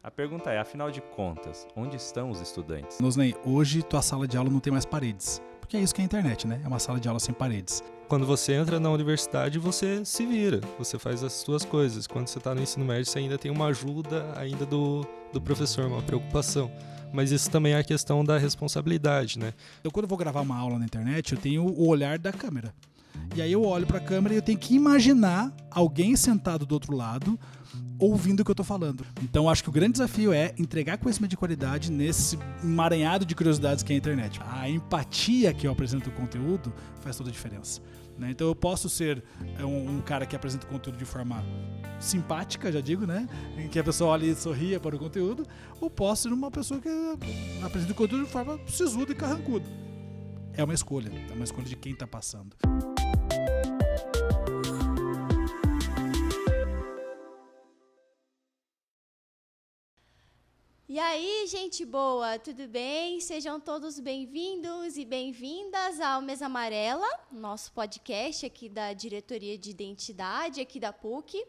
A pergunta é, afinal de contas, onde estão os estudantes? Noslen, hoje tua sala de aula não tem mais paredes. Porque é isso que é a internet, né? É uma sala de aula sem paredes. Quando você entra na universidade, você se vira, você faz as suas coisas. Quando você está no ensino médio, você ainda tem uma ajuda ainda do professor, uma preocupação. Mas isso também é a questão da responsabilidade, né? Então, quando eu vou gravar uma aula na internet, eu tenho o olhar da câmera. E aí eu olho para a câmera e eu tenho que imaginar alguém sentado do outro lado ouvindo o que eu estou falando. Então, acho que o grande desafio é entregar conhecimento de qualidade nesse emaranhado de curiosidades que é a internet. A empatia que eu apresento o conteúdo faz toda a diferença. Né? Então, eu posso ser um cara que apresenta o conteúdo de forma simpática, já digo, né? Em que a pessoa olha e sorria para o conteúdo, ou posso ser uma pessoa que apresenta o conteúdo de forma sisuda e carrancuda. É uma escolha de quem está passando. E aí, gente boa, tudo bem? Sejam todos bem-vindos e bem-vindas ao Mesa Amarela, nosso podcast aqui da Diretoria de Identidade, aqui da PUC.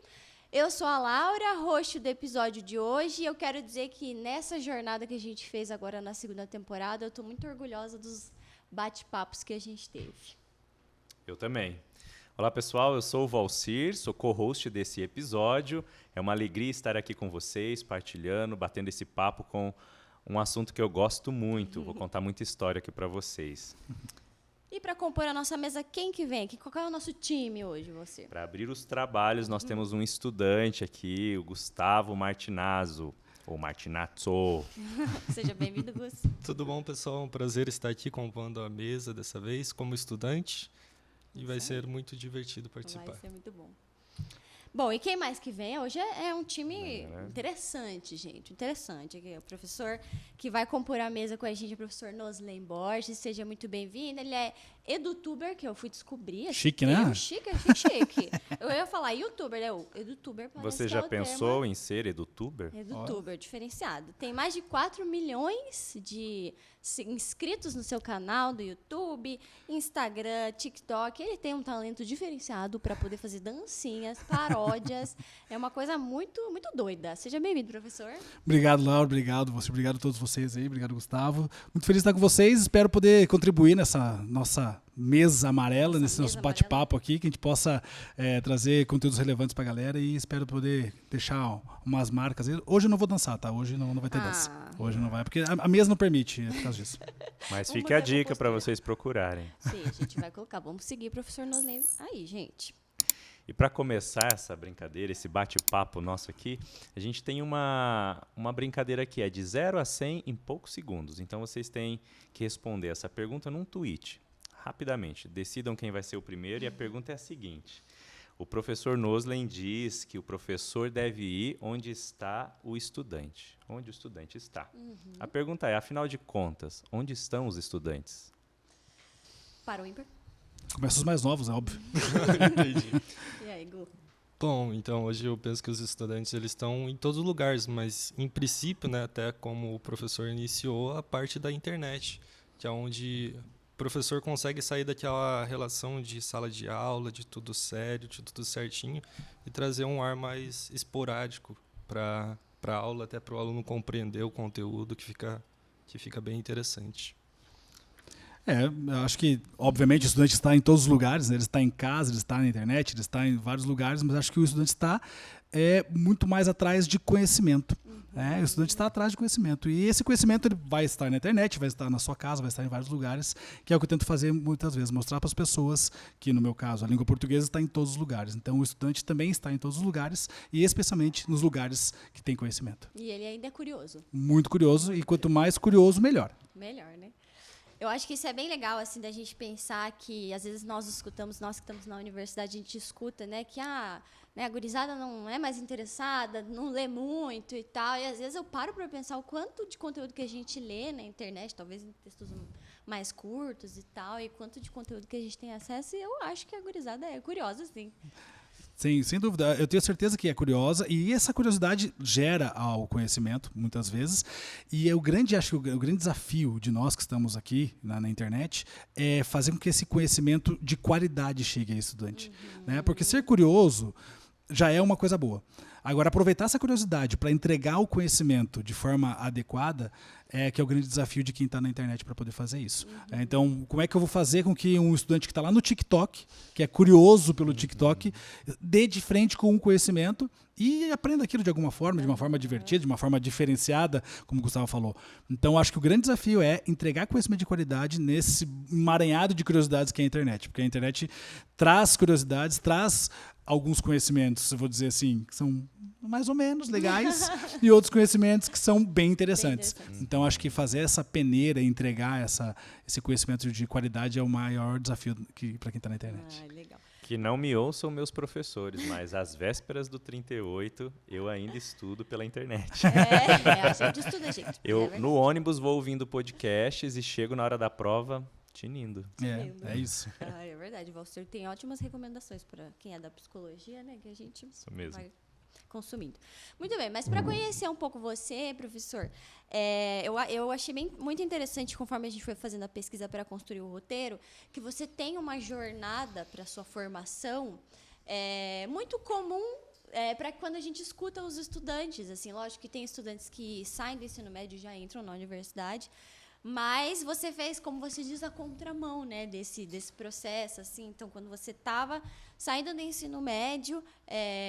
Eu sou a Laura, host do episódio de hoje, e eu quero dizer que nessa jornada que a gente fez agora na segunda temporada, eu estou muito orgulhosa dos bate-papos que a gente teve. Eu também. Olá, pessoal, eu sou o Valcir, sou co-host desse episódio. É uma alegria estar aqui com vocês, partilhando, batendo esse papo com um assunto que eu gosto muito. Vou contar muita história aqui para vocês. E para compor a nossa mesa, quem que vem? Qual é o nosso time hoje, você? Para abrir os trabalhos, nós temos um estudante aqui, o Gustavo Martinazzo, ou Martinazzo. Seja bem-vindo, Gus. Tudo bom, pessoal? Um prazer estar aqui compondo a mesa dessa vez como estudante. E vai ser muito divertido participar. Vai ser muito bom. Bom, e quem mais que vem? Hoje é um time interessante, gente. Interessante. Aqui, o professor que vai compor a mesa com a gente é o professor Noslen Borges. Seja muito bem-vindo. Ele é edutuber, que eu fui descobrir. Chique, né? Chique. Eu ia falar youtuber, né? Edutuber. Você já pensou em ser edutuber? Edutuber, diferenciado. Tem mais de 4 milhões de inscritos no seu canal do YouTube, Instagram, TikTok. Ele tem um talento diferenciado para poder fazer dancinhas, paródias. É uma coisa muito, muito doida. Seja bem-vindo, professor. Obrigado, Laura. Obrigado a todos vocês aí. Obrigado, Gustavo. Muito feliz de estar com vocês. Espero poder contribuir nessa nossa mesa amarela, nesse nosso bate-papo aqui, que a gente possa trazer conteúdos relevantes para a galera e espero poder deixar umas marcas. Hoje eu não vou dançar, tá? Hoje não vai ter dança. Hoje não vai, porque a mesa não permite, por causa disso. Mas fica a dica para vocês procurarem. Sim, a gente vai colocar. Vamos seguir o professor Noslen aí, gente. E para começar essa brincadeira, esse bate-papo nosso aqui, a gente tem uma brincadeira que é de 0 a 100 em poucos segundos. Então vocês têm que responder essa pergunta num tweet. Rapidamente, decidam quem vai ser o primeiro e a pergunta é a seguinte. O professor Noslen diz que o professor deve ir onde está o estudante. Onde o estudante está. A pergunta é, afinal de contas, onde estão os estudantes? Para o ímpar. Começa os mais novos, é óbvio. Entendi. E aí, Gu? Bom, então hoje eu penso que os estudantes eles estão em todos os lugares, mas em princípio, né, até como o professor iniciou, a parte da internet, que é onde o professor consegue sair daquela relação de sala de aula, de tudo sério, de tudo certinho, e trazer um ar mais esporádico para a aula, até para o aluno compreender o conteúdo, que fica bem interessante. Eu acho que, obviamente, o estudante está em todos os lugares, né? Ele está em casa, ele está na internet, ele está em vários lugares, mas acho que o estudante está muito mais atrás de conhecimento. O estudante está atrás de conhecimento. E esse conhecimento ele vai estar na internet, vai estar na sua casa, vai estar em vários lugares, que é o que eu tento fazer muitas vezes, mostrar para as pessoas que, no meu caso, a língua portuguesa está em todos os lugares. Então, o estudante também está em todos os lugares, e especialmente nos lugares que tem conhecimento. E ele ainda é curioso. Muito curioso, e quanto mais curioso, melhor. Melhor, né? Eu acho que isso é bem legal, assim, da gente pensar que, às vezes, nós que estamos na universidade, a gente escuta, né, que a gurizada não é mais interessada, não lê muito e tal, e às vezes eu paro para pensar o quanto de conteúdo que a gente lê na internet, talvez em textos mais curtos e tal, e quanto de conteúdo que a gente tem acesso, e eu acho que a gurizada é curiosa, sim. Sim, sem dúvida. Eu tenho certeza que é curiosa e essa curiosidade gera ao conhecimento, muitas vezes. E acho que o grande desafio de nós que estamos aqui na internet é fazer com que esse conhecimento de qualidade chegue ao estudante. Né? Porque ser curioso já é uma coisa boa. Agora, aproveitar essa curiosidade para entregar o conhecimento de forma adequada que é o grande desafio de quem está na internet para poder fazer isso. Então, como é que eu vou fazer com que um estudante que está lá no TikTok, que é curioso pelo TikTok, dê de frente com um conhecimento e aprenda aquilo de alguma forma, de uma forma divertida, de uma forma diferenciada, como o Gustavo falou. Então, acho que o grande desafio é entregar conhecimento de qualidade nesse emaranhado de curiosidades que é a internet. Porque a internet traz curiosidades, traz alguns conhecimentos, eu vou dizer assim, que são mais ou menos legais e outros conhecimentos que são bem interessantes. Então, acho que fazer essa peneira e entregar esse conhecimento de qualidade é o maior desafio para quem está na internet. Legal. Que não me ouçam meus professores, mas às vésperas do 38 eu ainda estudo pela internet. A gente estuda, gente. Eu no ônibus vou ouvindo podcasts e chego na hora da prova tinindo. É isso. É verdade, Valcir tem ótimas recomendações para quem é da psicologia, né? Que a gente vai consumindo. Muito bem, mas para conhecer um pouco você, professor, eu achei muito interessante, conforme a gente foi fazendo a pesquisa para construir o roteiro, que você tem uma jornada para sua formação muito comum para quando a gente escuta os estudantes. Assim, lógico que tem estudantes que saem do ensino médio e já entram na universidade, mas você fez, como você diz, a contramão, né, desse processo. Assim. Então, quando você estava saindo do ensino médio,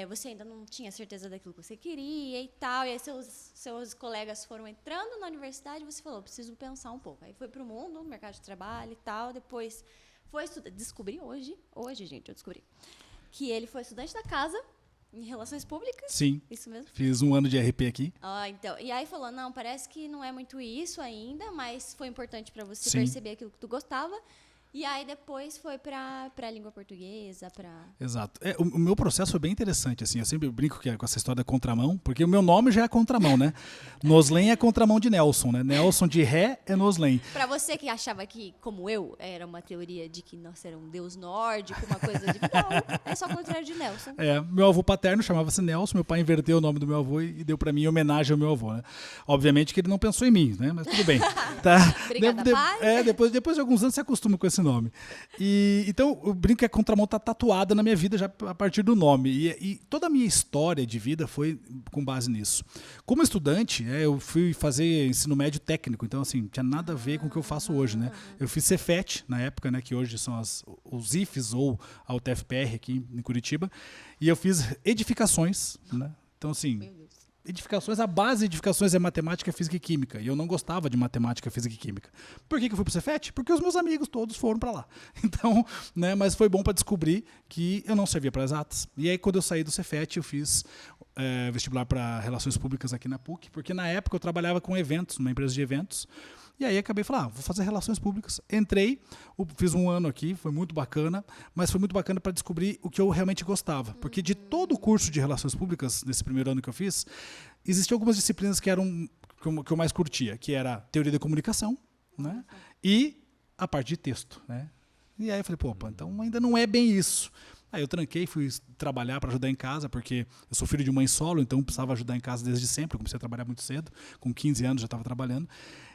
você ainda não tinha certeza daquilo que você queria e tal, e aí seus colegas foram entrando na universidade e você falou, preciso pensar um pouco. Aí foi para o mundo, mercado de trabalho e tal, depois foi estudar. Descobri hoje, gente, eu descobri que ele foi estudante da casa, em Relações Públicas? Sim. Isso mesmo? Fiz um ano de RP aqui. Então. E aí falou, não, parece que não é muito isso ainda, mas foi importante para você Sim. perceber aquilo que tu gostava. E aí depois foi para a língua portuguesa, Exato. O meu processo foi bem interessante, assim. Eu sempre brinco com essa história da contramão, porque o meu nome já é contramão, né? Noslen é contramão de Nelson, né? Nelson de ré é Noslen. Para você que achava que, como eu, era uma teoria de que nós era um deus nórdico, uma coisa de... Não, é só o contrário de Nelson. Meu avô paterno chamava-se Nelson, meu pai inverteu o nome do meu avô e deu para mim em homenagem ao meu avô, né? Obviamente que ele não pensou em mim, né? Mas tudo bem. Tá? Obrigada, pai. Depois de alguns anos você acostuma com esse nome. Então, eu brinco que a contramão está tatuada na minha vida já a partir do nome. E toda a minha história de vida foi com base nisso. Como estudante, eu fui fazer ensino médio técnico, então, assim, não tinha nada a ver com o que eu faço hoje, né? Eu fiz Cefet, na época, né, que hoje são os IFES ou a UTFPR aqui em Curitiba, e eu fiz edificações, né? Então, assim... Edificações, a base de edificações é matemática, física e química. E eu não gostava de matemática, física e química. Por que eu fui pro Cefet? Porque os meus amigos todos foram para lá. Então, né, mas foi bom para descobrir que eu não servia para exatas. E aí, quando eu saí do Cefet, eu fiz vestibular para Relações Públicas aqui na PUC, porque na época eu trabalhava com eventos, numa empresa de eventos. E aí acabei falando, vou fazer Relações Públicas. Entrei, fiz um ano aqui, foi muito bacana, mas foi muito bacana para descobrir o que eu realmente gostava. Porque de todo o curso de Relações Públicas, nesse primeiro ano que eu fiz, existiam algumas disciplinas que eu mais curtia, que era Teoria da Comunicação, né? E a parte de texto, né? E aí eu falei, então ainda não é bem isso. Aí eu tranquei, fui trabalhar para ajudar em casa, porque eu sou filho de mãe solo, então eu precisava ajudar em casa desde sempre. Eu comecei a trabalhar muito cedo, com 15 anos já estava trabalhando.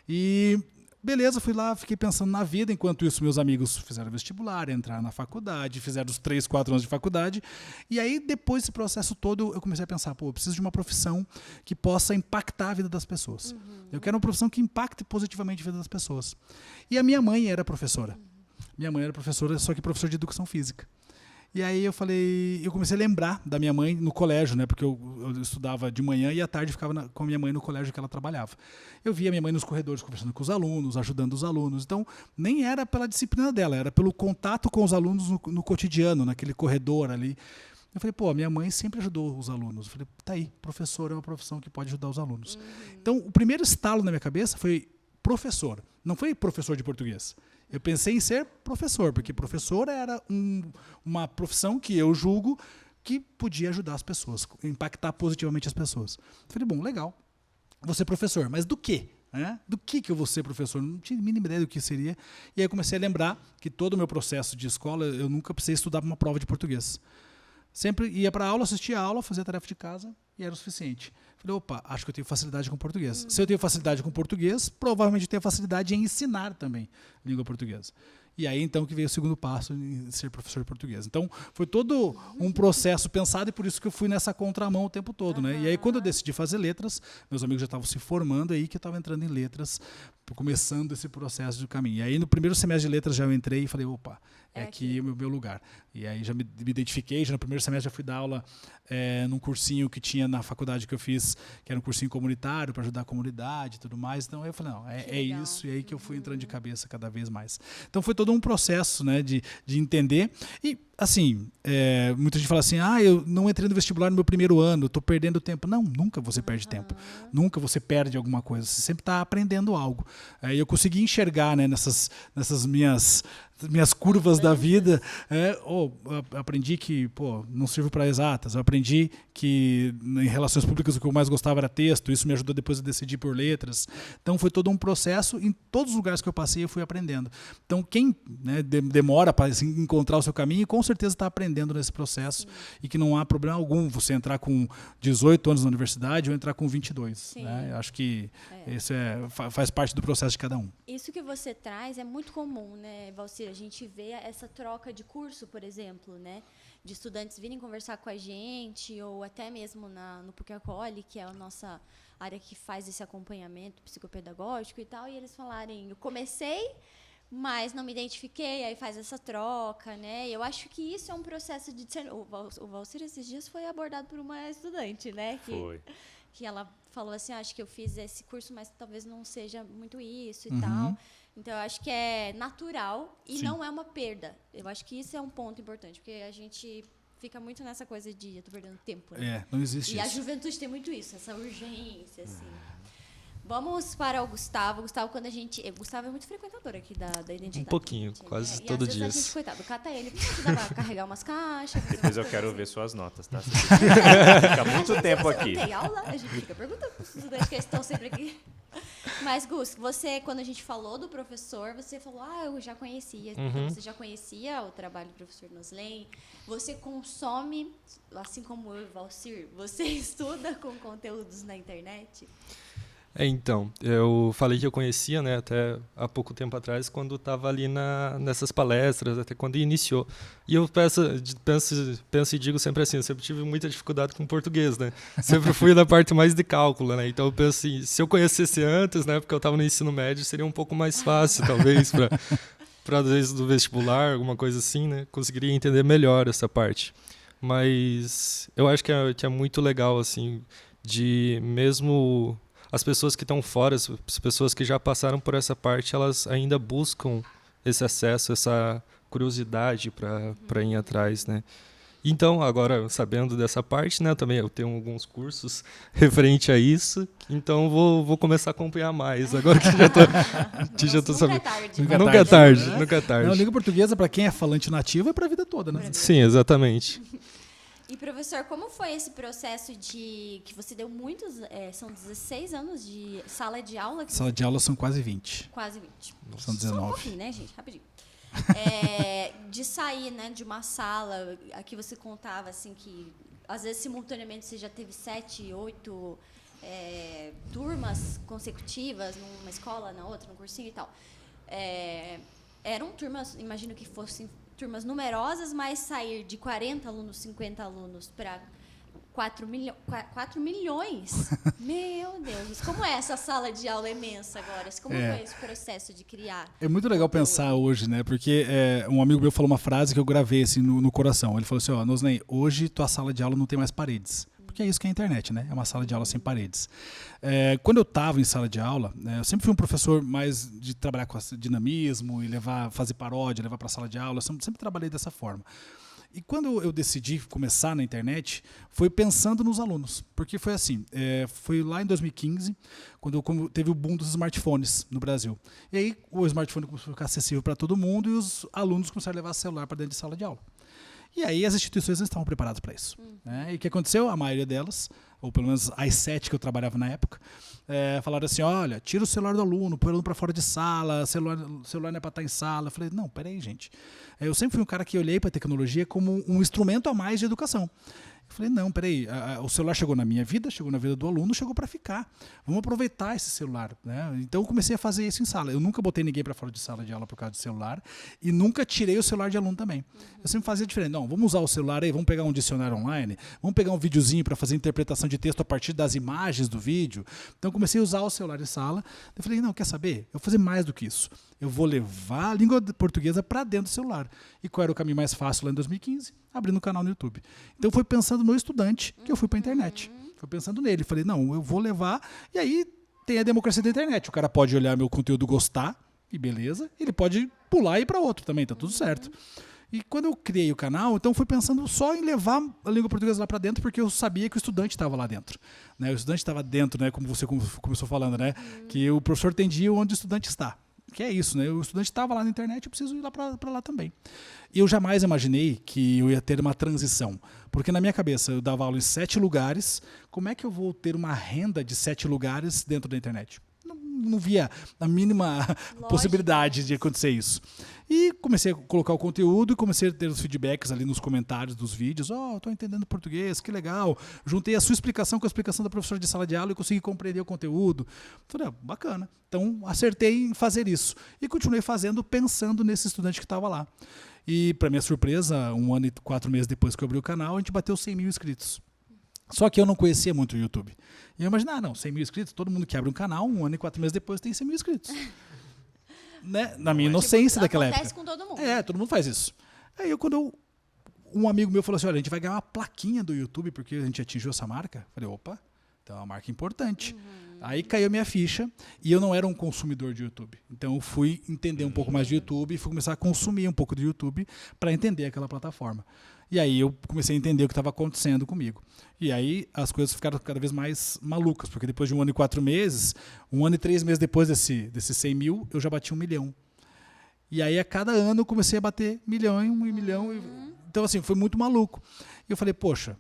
E beleza, fui lá, fiquei pensando na vida. Enquanto isso, meus amigos fizeram vestibular, entraram na faculdade, fizeram os 3, 4 anos de faculdade. E aí, depois desse processo todo, eu comecei a pensar, eu preciso de uma profissão que possa impactar a vida das pessoas. Eu quero uma profissão que impacte positivamente a vida das pessoas. E a minha mãe era professora. Minha mãe era professora, só que professora de educação física. E aí eu comecei a lembrar da minha mãe no colégio, né? Porque eu estudava de manhã e à tarde ficava com a minha mãe no colégio que ela trabalhava. Eu via minha mãe nos corredores conversando com os alunos, ajudando os alunos. Então, nem era pela disciplina dela, era pelo contato com os alunos no cotidiano, naquele corredor ali. Eu falei, minha mãe sempre ajudou os alunos. Eu falei, tá aí, professor é uma profissão que pode ajudar os alunos. Então, o primeiro estalo na minha cabeça foi professor. Não foi professor de português. Eu pensei em ser professor, porque professor era uma profissão que eu julgo que podia ajudar as pessoas, impactar positivamente as pessoas. Eu falei, legal, vou ser professor, mas do quê? Do que eu vou ser professor? Não tinha a mínima ideia do que seria. E aí eu comecei a lembrar que todo o meu processo de escola, eu nunca precisei estudar para uma prova de português. Sempre ia para a aula, assistia a aula, fazia a tarefa de casa e era o suficiente. Falei, acho que eu tenho facilidade com português. Se eu tenho facilidade com português, provavelmente eu tenho facilidade em ensinar também língua portuguesa. E aí, então, que veio o segundo passo em ser professor de português. Então, foi todo um processo pensado e por isso que eu fui nessa contramão o tempo todo, né? E aí, quando eu decidi fazer letras, meus amigos já estavam se formando, aí que eu estava entrando em letras, começando esse processo de caminho. E aí, no primeiro semestre de letras, já eu entrei e falei, opa, é aqui o meu lugar. E aí, já me identifiquei, já no primeiro semestre já fui dar aula num cursinho que tinha na faculdade que eu fiz, que era um cursinho comunitário, para ajudar a comunidade e tudo mais. Então, eu falei, não, é isso. E aí que eu fui entrando de cabeça cada vez mais. Então, foi todo um processo, né, de entender. E, assim, muita gente fala assim, eu não entrei no vestibular no meu primeiro ano, estou perdendo tempo. Não, nunca você perde tempo. Nunca você perde alguma coisa. Você sempre está aprendendo algo. Aí eu consegui enxergar, né, nessas minhas curvas da vida. Eu aprendi que não sirvo para exatas. Eu aprendi que em relações públicas o que eu mais gostava era texto. Isso me ajudou depois a decidir por letras. Então foi todo um processo. Em todos os lugares que eu passei eu fui aprendendo. Então quem, né, demora para encontrar o seu caminho, com certeza está aprendendo nesse processo. E que não há problema algum você entrar com 18 anos na universidade ou entrar com 22. Né? Eu acho que isso faz parte do processo de cada um. Isso que você traz é muito comum, né, Valcir? A gente vê essa troca de curso, por exemplo, né, de estudantes virem conversar com a gente, ou até mesmo no PUC-Acolhe, que é a nossa área que faz esse acompanhamento psicopedagógico e tal, e eles falarem, eu comecei, mas não me identifiquei, aí faz essa troca, né? Eu acho que isso é um processo de discernimento. O Valcir, esses dias, foi abordado por uma estudante, né? Que ela falou assim, acho que eu fiz esse curso, mas talvez não seja muito isso e tal. Então, eu acho que é natural e não é uma perda. Eu acho que isso é um ponto importante, porque a gente fica muito nessa coisa de eu tô perdendo tempo. Né? Não existe isso. E a isso. juventude tem muito isso, essa urgência, assim. Vamos para o Gustavo. Gustavo, o Gustavo é muito frequentador aqui da Identidade. Um pouquinho, quase todo dia. E às vezes a gente, coitado, cata ele, vamos ajudar a carregar umas caixas. Depois eu quero ver suas notas, tá? Você fica muito tempo aqui. Tem aula, a gente fica perguntando para os estudantes que estão sempre aqui. Mas, Gus, você, quando a gente falou do professor, você falou, eu já conhecia. Então, você já conhecia o trabalho do professor Noslen. Você consome, assim como eu e o Valcir, você estuda com conteúdos na internet? Então, eu falei que eu conhecia, né, até há pouco tempo atrás, quando estava ali nessas palestras, até quando iniciou. E eu penso e digo sempre assim, eu sempre tive muita dificuldade com português, né? Sempre fui na parte mais de cálculo, né? Então eu penso assim, se eu conhecesse antes, né, porque eu estava no ensino médio, seria um pouco mais fácil, talvez, para às vezes do vestibular, alguma coisa assim, né? Conseguiria entender melhor essa parte. Mas eu acho que é muito legal, assim, de mesmo as pessoas que estão fora, as pessoas que já passaram por essa parte, elas ainda buscam esse acesso, essa curiosidade para ir atrás, né? Então, agora, sabendo dessa parte, né, também eu tenho alguns cursos referente a isso, então vou começar a acompanhar mais, agora que já tô sabendo. Nunca é tarde. Não, língua portuguesa, para quem é falante nativo, é para a vida toda, né? Sim, exatamente. E, professor, como foi esse processo que você deu muitos... são 16 anos de sala de aula? Sala de aula são quase 20. Quase 20. São 19. Só um pouquinho, né, gente? Rapidinho. De sair, né, de uma sala, aqui você contava, assim, que às vezes, simultaneamente, você já teve 7, 8 turmas consecutivas numa escola, na outra, num cursinho e tal. Eram turmas, imagino que fossem turmas numerosas, mas sair de 40 alunos, 50 alunos para 4 milhões? Meu Deus, como é essa sala de aula imensa agora? Como foi esse processo de criar? É muito legal pensar hoje, né? Porque um amigo meu falou uma frase que eu gravei assim, no coração. Ele falou assim, Noslen, hoje tua sala de aula não tem mais paredes. Porque é isso que é a internet, né? É uma sala de aula sem paredes. Quando eu estava em sala de aula, eu sempre fui um professor mais de trabalhar com dinamismo e fazer paródia, levar para a sala de aula. Eu sempre trabalhei dessa forma. E quando eu decidi começar na internet, foi pensando nos alunos. Porque foi assim, foi lá em 2015, quando teve o boom dos smartphones no Brasil. E aí o smartphone começou a ficar acessível para todo mundo e os alunos começaram a levar celular para dentro de sala de aula. E aí as instituições não estavam preparadas para isso. E o que aconteceu? A maioria delas, ou pelo menos as 7 que eu trabalhava na época, falaram assim, olha, tira o celular do aluno, põe o aluno para fora de sala, celular não é para estar em sala. Eu falei, não, peraí, gente. Eu sempre fui um cara que olhei para a tecnologia como um instrumento a mais de educação. Eu falei, não, peraí, o celular chegou na minha vida, chegou na vida do aluno, chegou para ficar. Vamos aproveitar esse celular, né? Então eu comecei a fazer isso em sala. Eu nunca botei ninguém para fora de sala de aula por causa do celular e nunca tirei o celular de aluno também. Eu sempre fazia diferente. Não, vamos usar o celular aí, vamos pegar um dicionário online, vamos pegar um videozinho para fazer interpretação de texto a partir das imagens do vídeo. Então eu comecei a usar o celular em sala. Eu falei, não, quer saber? Eu vou fazer mais do que isso. Eu vou levar a língua portuguesa para dentro do celular. E qual era o caminho mais fácil lá em 2015? Abrindo um canal no YouTube. Então foi pensando no estudante que eu fui para a internet. Foi pensando nele. Falei, não, eu vou levar. E aí tem a democracia da internet. O cara pode olhar meu conteúdo, gostar, e beleza. Ele pode pular e ir para outro também, tá tudo certo. E quando eu criei o canal, então fui pensando só em levar a língua portuguesa lá para dentro, porque eu sabia que o estudante estava lá dentro. Né? O estudante estava dentro, né? Como você começou falando, né? Que o professor entendia onde o estudante está. Que é isso, né? O estudante estava lá na internet, eu preciso ir lá para lá também. E eu jamais imaginei que eu ia ter uma transição. Porque na minha cabeça eu dava aula em 7 lugares. Como é que eu vou ter uma renda de 7 lugares dentro da internet? Não via a mínima possibilidade de acontecer isso. E comecei a colocar o conteúdo e comecei a ter os feedbacks ali nos comentários dos vídeos. Estou entendendo português, que legal. Juntei a sua explicação com a explicação da professora de sala de aula e consegui compreender o conteúdo. Falei, bacana. Então, acertei em fazer isso. E continuei fazendo, pensando nesse estudante que estava lá. E, para minha surpresa, 1 ano e 4 meses depois que eu abri o canal, a gente bateu 100 mil inscritos. Só que eu não conhecia muito o YouTube. E eu imaginava, 100 mil inscritos, todo mundo que abre um canal, 1 ano e 4 meses depois tem 100 mil inscritos. Né? Na minha inocência daquela época. Acontece com todo mundo. Todo mundo faz isso. Aí um amigo meu falou assim, olha, a gente vai ganhar uma plaquinha do YouTube porque a gente atingiu essa marca. Falei, opa, então é uma marca importante. Aí caiu a minha ficha e eu não era um consumidor de YouTube. Então eu fui entender um pouco mais de YouTube e fui começar a consumir um pouco do YouTube para entender aquela plataforma. E aí eu comecei a entender o que estava acontecendo comigo. E aí as coisas ficaram cada vez mais malucas, porque depois de 1 ano e 4 meses, 1 ano e 3 meses depois desses 100 mil, eu já bati 1 milhão. E aí a cada ano eu comecei a bater 1 milhão e 1 milhão. Então assim, foi muito maluco. E eu falei, poxa,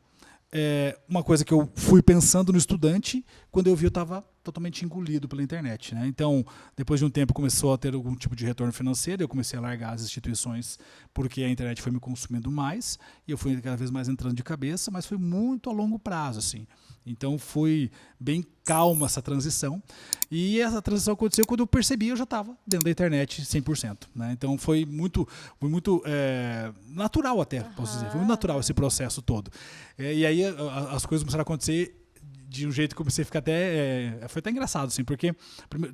uma coisa que eu fui pensando no estudante, quando eu vi eu estava totalmente engolido pela internet. Né? Então, depois de um tempo começou a ter algum tipo de retorno financeiro, eu comecei a largar as instituições porque a internet foi me consumindo mais e eu fui cada vez mais entrando de cabeça, mas foi muito a longo prazo. Assim. Então, foi bem calma essa transição. E essa transição aconteceu quando eu percebi eu já estava dentro da internet 100%. Né? Então, foi muito natural até, posso dizer. Foi muito natural esse processo todo. E aí as coisas começaram a acontecer de um jeito que eu comecei a ficar até... foi até engraçado, assim, porque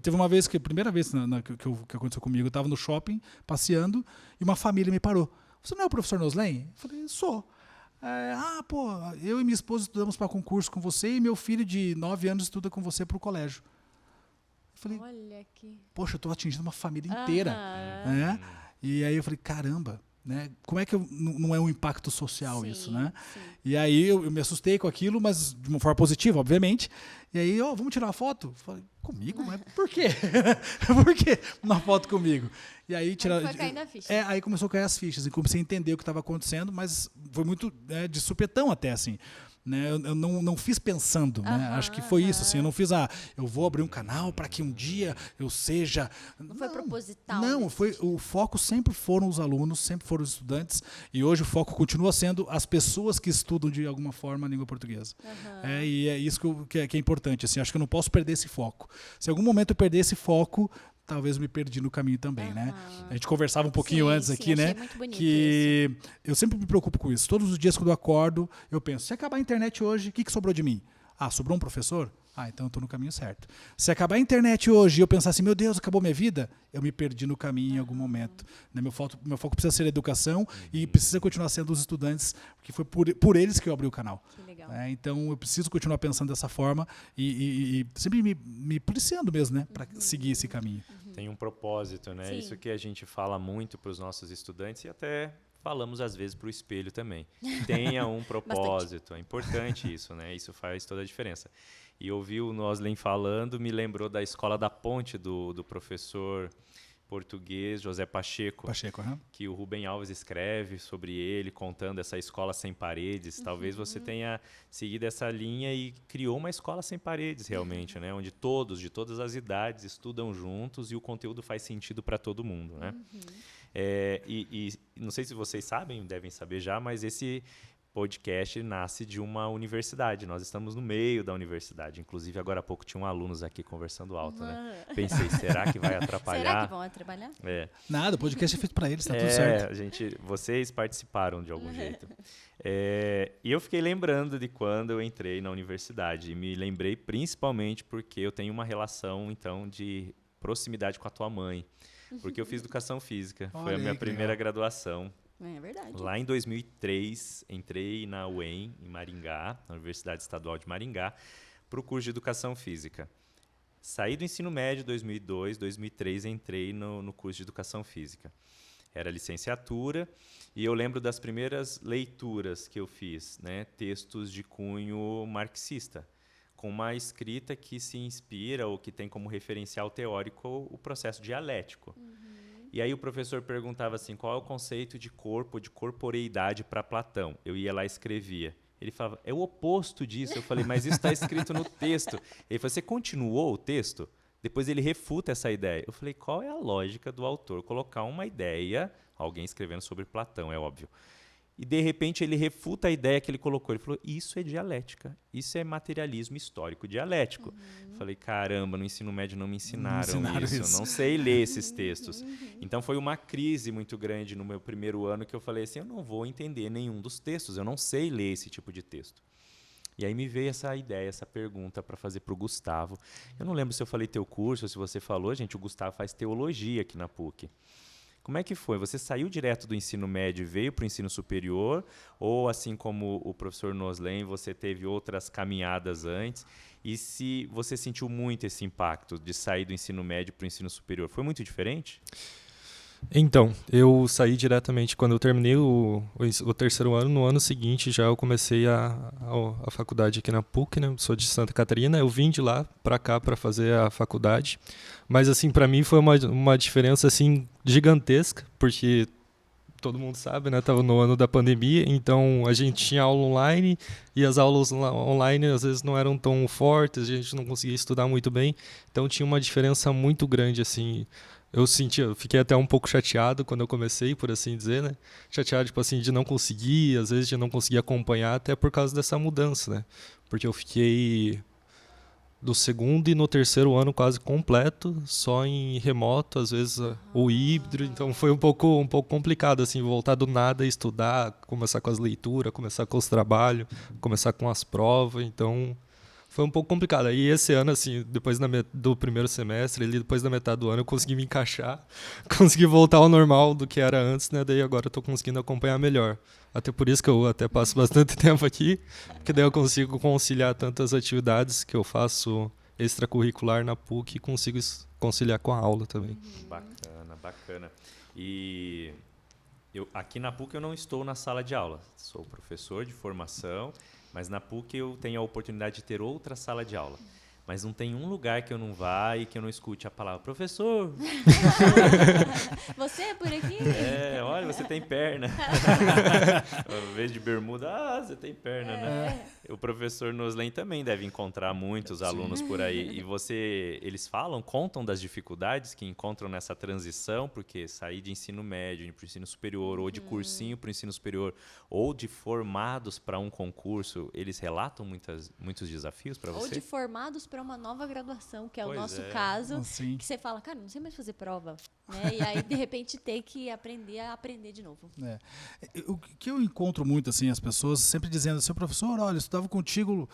teve uma vez, a primeira vez que aconteceu comigo, eu estava no shopping, passeando, e uma família me parou. Você não é o professor Noslen? Eu falei, sou. Eu e minha esposa estudamos para concurso com você e meu filho de 9 anos estuda com você para o colégio. Eu falei, olha aqui. Poxa, eu estou atingindo uma família inteira. Né? E aí eu falei, caramba, né? Como é que não é um impacto social isso, né? Sim. E aí eu me assustei com aquilo, mas de uma forma positiva, obviamente. E aí, vamos tirar uma foto? Falei, comigo? Mas por quê? Por que uma foto comigo? E aí, foi caindo a ficha. Aí começou a cair as fichas e comecei a entender o que estava acontecendo, mas foi muito de supetão até, assim. Né? Eu não fiz pensando, né? Acho que foi isso, assim, eu não fiz eu vou abrir um canal para que um dia eu seja... Não foi proposital. Não, o foco sempre foram os alunos, sempre foram os estudantes, e hoje o foco continua sendo as pessoas que estudam de alguma forma a língua portuguesa. E é isso que é importante, assim, acho que eu não posso perder esse foco. Se em algum momento eu perder esse foco, talvez eu me perdi no caminho também, né? A gente conversava um pouquinho antes aqui, né? Muito bonito que isso. Eu sempre me preocupo com isso. Todos os dias quando eu acordo, eu penso, se acabar a internet hoje, o que sobrou de mim? Sobrou um professor? Então eu estou no caminho certo. Se acabar a internet hoje e eu pensar assim, meu Deus, acabou minha vida, eu me perdi no caminho em algum momento. Né? Meu foco precisa ser a educação e precisa continuar sendo os estudantes, porque foi por eles que eu abri o canal. Que legal. Então eu preciso continuar pensando dessa forma e sempre me policiando mesmo, né, para seguir esse caminho. Tem um propósito, né? Sim. Isso que a gente fala muito para os nossos estudantes e até falamos às vezes para o espelho também. Tenha um propósito, é importante isso, né? Isso faz toda a diferença. E ouvir o Noslen falando me lembrou da Escola da Ponte do professor português José Pacheco, que o Rubem Alves escreve sobre ele, contando essa escola sem paredes. Talvez você tenha seguido essa linha e criou uma escola sem paredes, realmente, né? Onde todos, de todas as idades, estudam juntos e o conteúdo faz sentido para todo mundo, né? E não sei se vocês sabem, devem saber já, mas esse podcast nasce de uma universidade. Nós estamos no meio da universidade. Inclusive, agora há pouco tinham alunos aqui conversando alto, né? Pensei, será que vai atrapalhar? Será que vão atrapalhar? Nada, o podcast é feito para eles, tá tudo certo. Vocês participaram de algum jeito. E eu fiquei lembrando de quando eu entrei na universidade. E me lembrei principalmente porque eu tenho uma relação, então, de proximidade com a tua mãe. Porque eu fiz educação física. Foi a minha primeira graduação. É verdade. Lá em 2003, entrei na UEM, em Maringá, na Universidade Estadual de Maringá, para o curso de Educação Física. Saí do ensino médio em 2002, 2003 entrei no curso de Educação Física. Era licenciatura e eu lembro das primeiras leituras que eu fiz, né, textos de cunho marxista, com uma escrita que se inspira ou que tem como referencial teórico o processo dialético. E aí o professor perguntava assim, qual é o conceito de corpo, de corporeidade para Platão? Eu ia lá e escrevia. Ele falava, é o oposto disso. Eu falei, mas isso está escrito no texto. Ele falou, você continuou o texto? Depois ele refuta essa ideia. Eu falei, qual é a lógica do autor colocar uma ideia, alguém escrevendo sobre Platão, é óbvio, e de repente ele refuta a ideia que ele colocou. Ele falou, isso é dialética, isso é materialismo histórico dialético. Falei, caramba, no ensino médio não me ensinaram isso, eu não sei ler esses textos. Então foi uma crise muito grande no meu primeiro ano que eu falei assim, eu não vou entender nenhum dos textos, eu não sei ler esse tipo de texto. E aí me veio essa ideia, essa pergunta para fazer para o Gustavo. Eu não lembro se eu falei teu curso ou se você falou, gente, o Gustavo faz teologia aqui na PUC. Como é que foi? Você saiu direto do ensino médio e veio para o ensino superior? Ou, assim como o professor Noslen, você teve outras caminhadas antes? E se você sentiu muito esse impacto de sair do ensino médio para o ensino superior? Foi muito diferente? Então, eu saí diretamente quando eu terminei o terceiro ano. No ano seguinte já eu comecei a faculdade aqui na PUC, né? Sou de Santa Catarina, eu vim de lá para cá para fazer a faculdade. Mas assim, para mim foi uma diferença assim gigantesca, porque todo mundo sabe, né? Tava no ano da pandemia, então a gente tinha aula online e as aulas online às vezes não eram tão fortes, a gente não conseguia estudar muito bem, então tinha uma diferença muito grande assim. Eu fiquei até um pouco chateado quando eu comecei, por assim dizer, né? Chateado, tipo assim, de não conseguir, às vezes de não conseguir acompanhar, até por causa dessa mudança, né? Porque eu fiquei do segundo e no terceiro ano quase completo, só em remoto, às vezes o híbrido, então foi um pouco complicado, assim, voltar do nada a estudar, começar com as leituras, começar com os trabalhos, começar com as provas, então foi um pouco complicado. E esse ano, assim, depois do primeiro semestre, ali, depois da metade do ano, eu consegui me encaixar, consegui voltar ao normal do que era antes, né? Daí agora eu tô conseguindo acompanhar melhor. Até por isso que eu até passo bastante tempo aqui, porque daí eu consigo conciliar tantas atividades que eu faço extracurricular na PUC e consigo conciliar com a aula também. Bacana, bacana. E aqui na PUC eu não estou na sala de aula, sou professor de formação, mas na PUC eu tenho a oportunidade de ter outra sala de aula. Mas não tem um lugar que eu não vá e que eu não escute a palavra professor. Você é por aqui? Olha, você tem perna. Em vez de bermuda, você tem perna, né? O professor Noslen também deve encontrar muitos alunos por aí. E eles contam das dificuldades que encontram nessa transição, porque sair de ensino médio para o ensino superior, ou de cursinho para o ensino superior, ou de formados para um concurso, eles relatam muitos desafios para você? Ou de formados para uma nova graduação, que é o nosso Pois é. caso, Assim. que você fala, cara, não sei mais fazer prova, né? E aí, de repente, ter que aprender de novo. O que eu encontro muito, assim, as pessoas sempre dizendo assim, professor, olha, eu estudava contigo,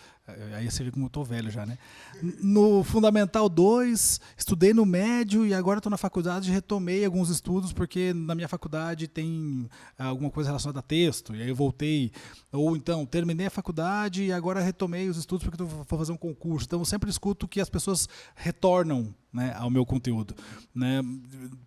aí você vê como eu tô velho já, né? No Fundamental 2, estudei no médio e agora estou na faculdade e retomei alguns estudos porque na minha faculdade tem alguma coisa relacionada a texto, e aí eu voltei. Ou então, terminei a faculdade e agora retomei os estudos porque vou fazer um concurso. Então, eu sempre escuto que as pessoas retornam, né, ao meu conteúdo, né?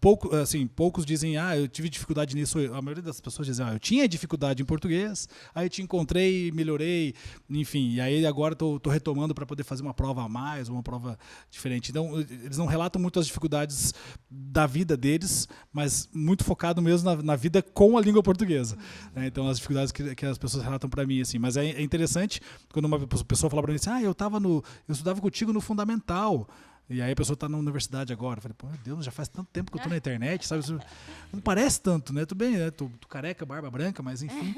Poucos dizem, eu tive dificuldade nisso. A maioria das pessoas dizem, eu tinha dificuldade em português, aí te encontrei, melhorei, enfim, e aí agora tô retomando para poder fazer uma prova a mais, uma prova diferente. Então, eles não relatam muito as dificuldades da vida deles, mas muito focado mesmo na vida com a língua portuguesa, né? Então, as dificuldades que as pessoas relatam para mim, assim. Mas é interessante quando uma pessoa fala para mim assim, eu estudava contigo no Fundamental. E aí a pessoa está na universidade agora. Eu falei, pô, meu Deus, já faz tanto tempo que eu tô na internet, sabe? Isso não parece tanto, né? Tudo bem, né? Tô careca, barba branca, mas enfim.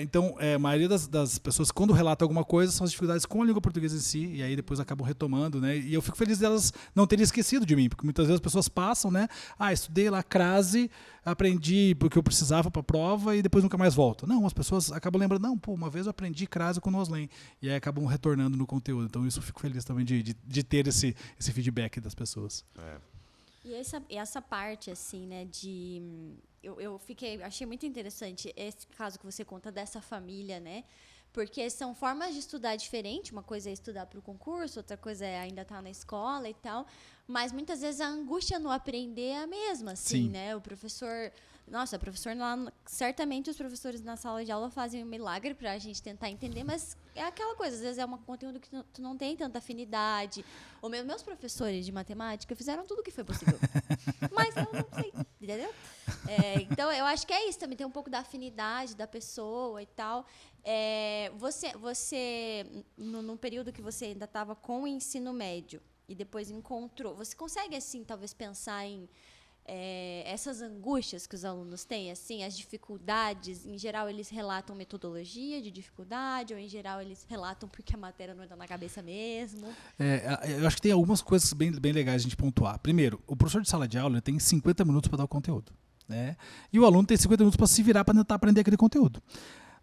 Então, a maioria das pessoas, quando relata alguma coisa, são as dificuldades com a língua portuguesa em si, e aí depois acabam retomando, né? E eu fico feliz delas não terem esquecido de mim, porque muitas vezes as pessoas passam, né? Estudei lá crase, aprendi porque eu precisava para a prova e depois nunca mais volto. Não, as pessoas acabam lembrando, não, pô, uma vez eu aprendi crase com o Noslen, e aí acabam retornando no conteúdo. Então, isso eu fico feliz também de ter esse feedback das pessoas. E essa parte, assim, né, achei muito interessante esse caso que você conta dessa família, né? Porque são formas de estudar diferentes. Uma coisa é estudar para o concurso, outra coisa é ainda estar na escola e tal. Mas muitas vezes a angústia no aprender é a mesma, assim, Sim. né? O professor lá, certamente os professores na sala de aula fazem um milagre para a gente tentar entender, mas é aquela coisa, às vezes é um conteúdo que tu não tem tanta afinidade. Ou meus professores de matemática fizeram tudo o que foi possível. Mas eu não sei, entendeu? Então, eu acho que é isso também, tem um pouco da afinidade da pessoa e tal. Você no período que você ainda estava com o ensino médio e depois encontrou, você consegue, assim, talvez pensar em essas angústias que os alunos têm, assim, as dificuldades? Em geral, eles relatam metodologia de dificuldade, ou em geral eles relatam porque a matéria não entra na cabeça mesmo? Eu acho que tem algumas coisas bem legais a gente pontuar. Primeiro, o professor de sala de aula ele tem 50 minutos para dar o conteúdo, né? E o aluno tem 50 minutos para se virar para tentar aprender aquele conteúdo.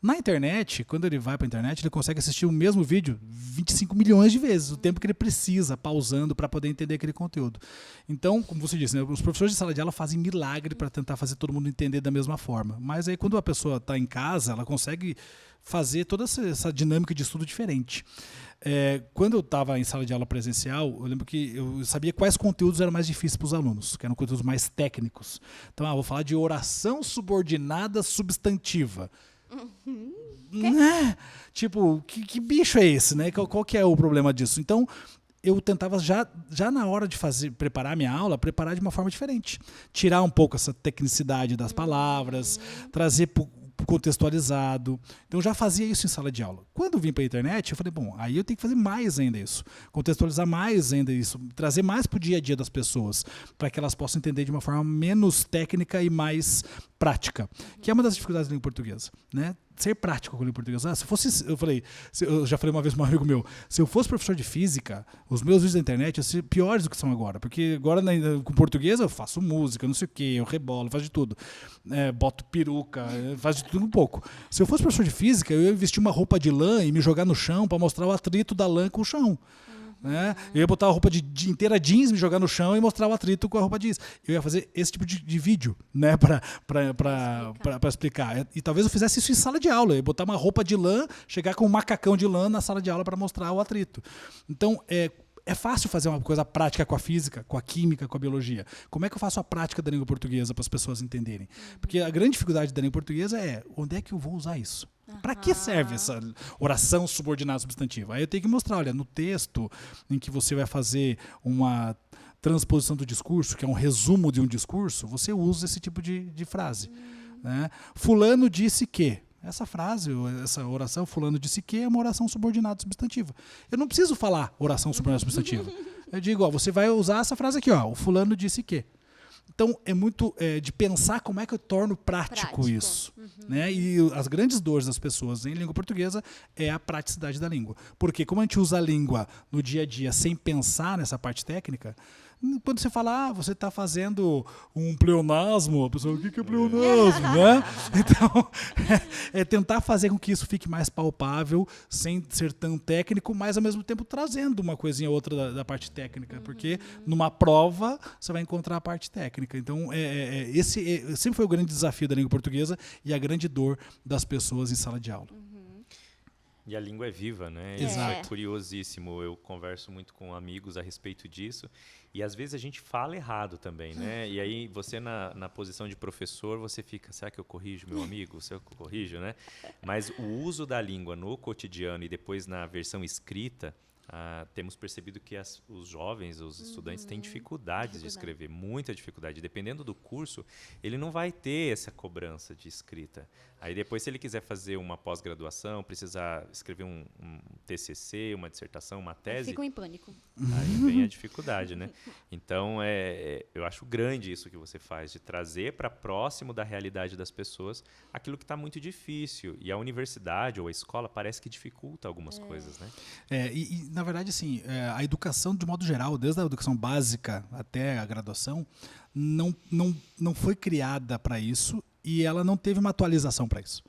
Na internet, quando ele vai para a internet, ele consegue assistir o mesmo vídeo 25 milhões de vezes, o tempo que ele precisa, pausando para poder entender aquele conteúdo. Então, como você disse, né, os professores de sala de aula fazem milagre para tentar fazer todo mundo entender da mesma forma. Mas aí, quando a pessoa está em casa, ela consegue fazer toda essa dinâmica de estudo diferente. Quando eu estava em sala de aula presencial, eu lembro que eu sabia quais conteúdos eram mais difíceis para os alunos, que eram conteúdos mais técnicos. Então, vou falar de oração subordinada substantiva. Tipo, que bicho é esse, né? Qual que é o problema disso? Então, eu tentava já na hora de preparar a minha aula, preparar de uma forma diferente. Tirar um pouco essa tecnicidade das palavras, trazer contextualizado. Então, eu já fazia isso em sala de aula. Quando eu vim para a internet, eu falei, bom, aí eu tenho que fazer mais ainda isso. Contextualizar mais ainda isso. Trazer mais para o dia a dia das pessoas, para que elas possam entender de uma forma menos técnica e mais prática. Que é uma das dificuldades da língua portuguesa, né? Ser prático com a língua portuguesa. Eu já falei uma vez para um amigo meu, se eu fosse professor de física, os meus vídeos da internet iam ser piores do que são agora, porque agora com português eu faço música, não sei o quê, eu rebolo, faço de tudo. Boto peruca, faço de tudo um pouco. Se eu fosse professor de física, eu ia vestir uma roupa de lã e me jogar no chão para mostrar o atrito da lã com o chão. Né? Eu ia botar a roupa inteira jeans, me jogar no chão e mostrar o atrito com a roupa jeans. Eu ia fazer esse tipo de vídeo, né, para explicar. E talvez eu fizesse isso em sala de aula. Eu ia botar uma roupa de lã, chegar com um macacão de lã na sala de aula para mostrar o atrito. Então, é fácil fazer uma coisa prática com a física, com a química, com a biologia. Como é que eu faço a prática da língua portuguesa para as pessoas entenderem? Porque a grande dificuldade da língua portuguesa é onde é que eu vou usar isso? Para que serve essa oração subordinada substantiva? Aí eu tenho que mostrar, olha, no texto em que você vai fazer uma transposição do discurso, que é um resumo de um discurso, você usa esse tipo de frase. Né? Fulano disse que. Essa frase, essa oração, fulano disse que, é uma oração subordinada substantiva. Eu não preciso falar oração subordinada substantiva. Eu digo, você vai usar essa frase aqui, o fulano disse que. Então, é muito de pensar como é que eu torno prático isso. Né? E as grandes dores das pessoas em língua portuguesa é a praticidade da língua. Porque como a gente usa a língua no dia a dia sem pensar nessa parte técnica, quando você fala, você está fazendo um pleonasmo, a pessoa, o que é pleonasmo? Né? Então, é tentar fazer com que isso fique mais palpável, sem ser tão técnico, mas ao mesmo tempo trazendo uma coisinha ou outra da parte técnica, porque numa prova você vai encontrar a parte técnica. Então, esse sempre foi o grande desafio da língua portuguesa e a grande dor das pessoas em sala de aula. E a língua é viva, né? Exato. Isso é curiosíssimo. Eu converso muito com amigos a respeito disso. E às vezes a gente fala errado também, né? E aí você na posição de professor, você fica, será que eu corrijo meu amigo? Será que eu corrijo, né? Mas o uso da língua no cotidiano e depois na versão escrita, temos percebido que os jovens, os estudantes têm dificuldades de escrever, muita dificuldade. Dependendo do curso, ele não vai ter essa cobrança de escrita. Aí depois, se ele quiser fazer uma pós-graduação, precisar escrever um TCC, uma dissertação, uma tese... Ficam em pânico. Aí vem a dificuldade, né? Então, eu acho grande isso que você faz, de trazer para próximo da realidade das pessoas aquilo que está muito difícil. E a universidade ou a escola parece que dificulta algumas coisas, né? Na verdade, assim, a educação, de modo geral, desde a educação básica até a graduação, não foi criada para isso e ela não teve uma atualização para isso.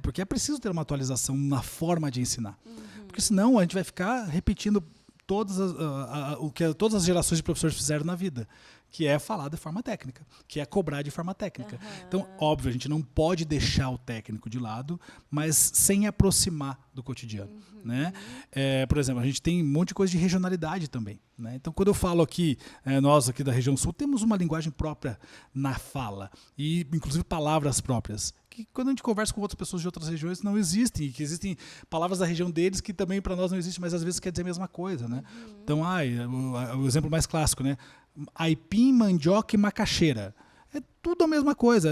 Porque é preciso ter uma atualização na forma de ensinar. Porque senão a gente vai ficar repetindo o que todas as gerações de professores fizeram na vida, que é falar de forma técnica, que é cobrar de forma técnica. Então, óbvio, a gente não pode deixar o técnico de lado, mas sem aproximar do cotidiano. Né? Por exemplo, a gente tem um monte de coisa de regionalidade também. Né? Então, quando eu falo aqui, nós aqui da região sul, temos uma linguagem própria na fala, e inclusive palavras próprias, que quando a gente conversa com outras pessoas de outras regiões não existem, e que existem palavras da região deles que também para nós não existem, mas às vezes quer dizer a mesma coisa. Né? Então, o exemplo mais clássico, né? Aipim, mandioca e macaxeira. É tudo a mesma coisa,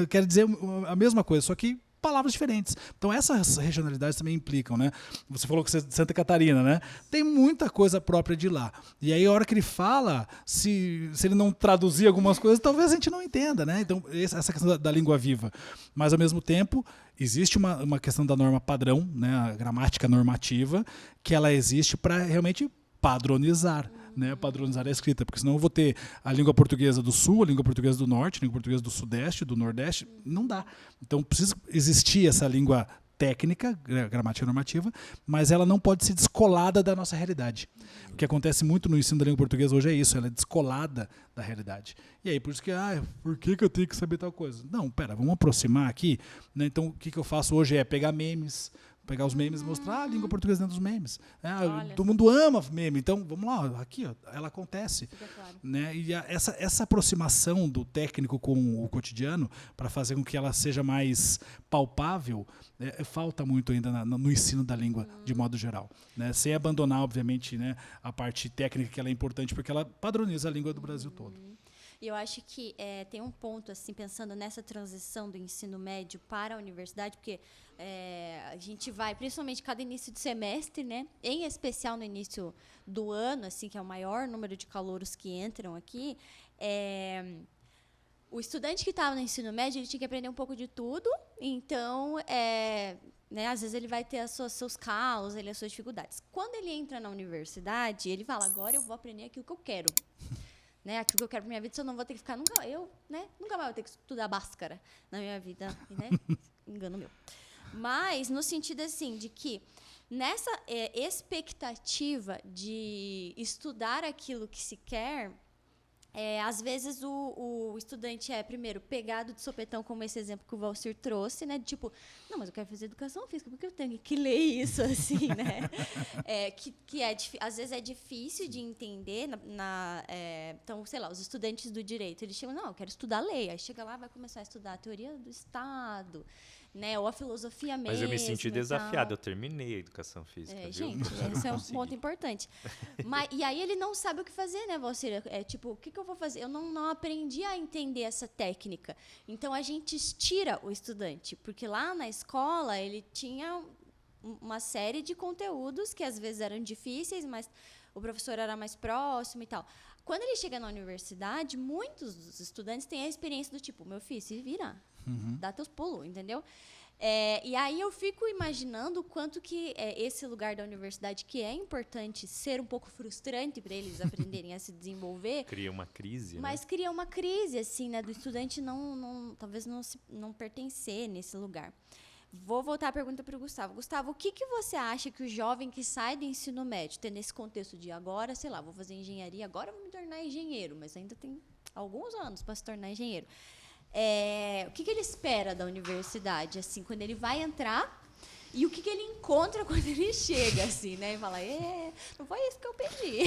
quer dizer a mesma coisa, só que palavras diferentes. Então essas regionalidades também implicam, né? Você falou que você é de Santa Catarina, né? Tem muita coisa própria de lá. E aí a hora que ele fala, se ele não traduzir algumas coisas, talvez a gente não entenda, né? Então essa questão da língua viva. Mas ao mesmo tempo, existe uma questão da norma padrão, né? A gramática normativa, que ela existe para realmente padronizar. Né, padronizar a escrita, porque senão eu vou ter a língua portuguesa do sul, a língua portuguesa do norte, a língua portuguesa do sudeste, do nordeste, não dá. Então precisa existir essa língua técnica, gramática normativa, mas ela não pode ser descolada da nossa realidade. O que acontece muito no ensino da língua portuguesa hoje é isso, ela é descolada da realidade. E aí por isso que, por que eu tenho que saber tal coisa? Não, vamos aproximar aqui. Né? Então o que eu faço hoje é pegar memes, pegar os memes e mostrar a língua portuguesa dentro dos memes. Todo mundo ama meme, então vamos lá, aqui ela acontece. Claro. Né? E essa aproximação do técnico com o cotidiano, para fazer com que ela seja mais palpável, falta muito ainda no ensino da língua, de modo geral. Né? Sem abandonar, obviamente, né, a parte técnica, que ela é importante, porque ela padroniza a língua do Brasil todo. E eu acho que tem um ponto, assim, pensando nessa transição do ensino médio para a universidade, porque a gente vai, principalmente cada início de semestre, né, em especial no início do ano, assim, que é o maior número de calouros que entram aqui, o estudante que estava no ensino médio, ele tinha que aprender um pouco de tudo, então, né, às vezes ele vai ter seus calos, as suas dificuldades. Quando ele entra na universidade, ele fala, agora eu vou aprender aquilo que eu quero. Né, aquilo que eu quero para minha vida, se eu não vou ter que ficar nunca mais vou ter que estudar Bhaskara na minha vida, né? Engano meu. Mas no sentido assim de que nessa expectativa de estudar aquilo que se quer, às vezes o estudante é primeiro pegado de sopetão, como esse exemplo que o Valcir trouxe, né? Tipo, não, mas eu quero fazer educação física, porque eu tenho que ler isso, assim, né? Às vezes é difícil de entender. Então, sei lá, os estudantes do direito, eles chegam, não, eu quero estudar lei. Aí chega lá, vai começar a estudar a teoria do Estado, né? Ou a filosofia mesmo. Mas eu me senti desafiado, eu terminei a educação física, viu? Gente, esse é um ponto importante. E aí ele não sabe o que fazer, né, Valcir? Tipo, o que eu vou fazer? Eu não aprendi a entender essa técnica. Então, a gente estira o estudante, porque lá na escola ele tinha uma série de conteúdos que às vezes eram difíceis, mas o professor era mais próximo e tal. Quando ele chega na universidade, muitos dos estudantes têm a experiência do tipo, meu filho, se vira, dá teus pulos, entendeu? E aí eu fico imaginando o quanto que esse lugar da universidade, que é importante ser um pouco frustrante para eles aprenderem a se desenvolver. Cria uma crise, mas cria uma crise, assim, né, do estudante talvez não pertencer nesse lugar. Vou voltar a pergunta para o Gustavo. Gustavo, o que você acha que o jovem que sai do ensino médio, tem nesse contexto de agora, sei lá, vou fazer engenharia, agora vou me tornar engenheiro, mas ainda tem alguns anos para se tornar engenheiro. O que ele espera da universidade, assim, quando ele vai entrar, e o que ele encontra quando ele chega, assim, né? E fala, não foi isso que eu pedi.